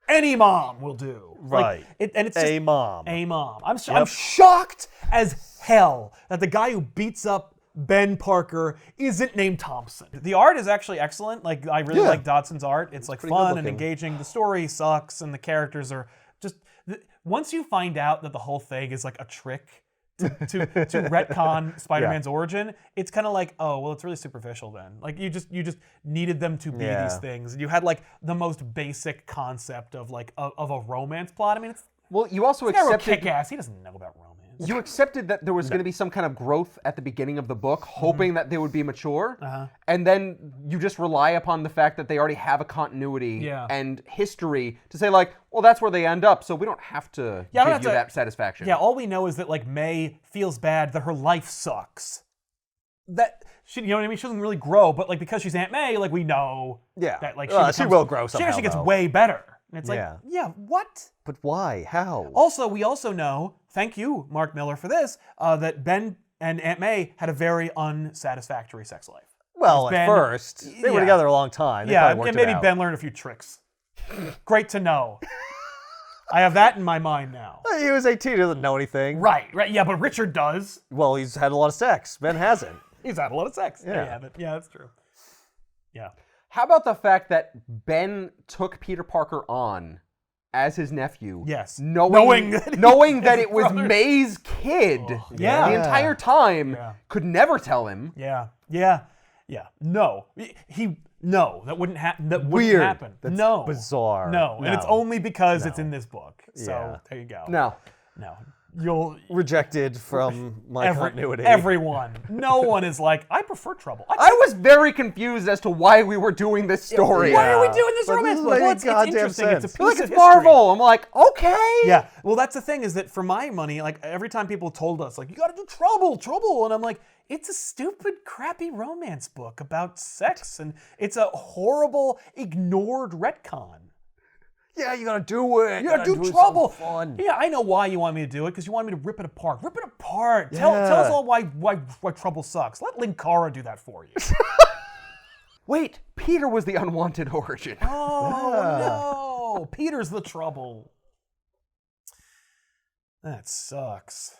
Any mom will do. Right. Like, and it's just, A mom. A mom. I'm shocked as hell that the guy who beats up Ben Parker isn't named Thompson. The art is actually excellent. Like I really like Dodson's art. It's like pretty fun good and looking. engaging. The story sucks and the characters are just. Once you find out that the whole thing is like a trick to retcon Spider-Man's origin, it's kind of like, oh well, it's really superficial then. Like you just needed them to be these things. You had like the most basic concept of like of a romance plot. I mean, it's Well, you also Arrow accepted kick-ass. He doesn't know about romance. you accepted that there was going to be some kind of growth at the beginning of the book, hoping that they would be mature, and then you just rely upon the fact that they already have a continuity and history to say like, well, that's where they end up, so we don't have to give you that satisfaction. Yeah, all we know is that like May feels bad that her life sucks. That she, you know what I mean? She doesn't really grow, but like because she's Aunt May, like we know that like she will grow she somehow. actually gets though. way better. And it's like, what? But why? How? We also know, thank you, Mark Miller, for this, that Ben and Aunt May had a very unsatisfactory sex life. Well, at Ben- first they were together a long time. They probably worked and maybe it out. Ben learned a few tricks. Great to know. I have that in my mind now. He was 18. He doesn't know anything. Right. Yeah, but Richard does. Well, he's had a lot of sex. Ben hasn't. He's had a lot of sex. Yeah. There you have it. Yeah, that's true. Yeah. How about the fact that Ben took Peter Parker on as his nephew? Yes. Knowing that it was brother. May's kid yeah. the entire time, could never tell him. Yeah. No. That wouldn't happen. That wouldn't Weird. happen. That's bizarre. No. And it's only because it's in this book. So Yeah. there you go. No. You'll Rejected from my continuity. Everyone. No one is like, I prefer Trouble. I was very confused as to why we were doing this story. Why are we doing this But romance this book? is Well, like it's goddamn interesting. sense. It's a piece You're like, of it's history. Marvel. I'm like, okay. Yeah. Well, that's the thing is that for my money, like every time people told us, like, you gotta do Trouble. And I'm like, it's a stupid, crappy romance book about sex. And it's a horrible, ignored retcon. Yeah, you gotta do it. You gotta do it Trouble. so fun. Yeah, I know why you want me to do it, because you want me to rip it apart. Rip it apart. Tell us all why Trouble sucks. Let Linkara do that for you. Wait, Peter was the unwanted origin. Oh, no. Peter's the trouble. That sucks.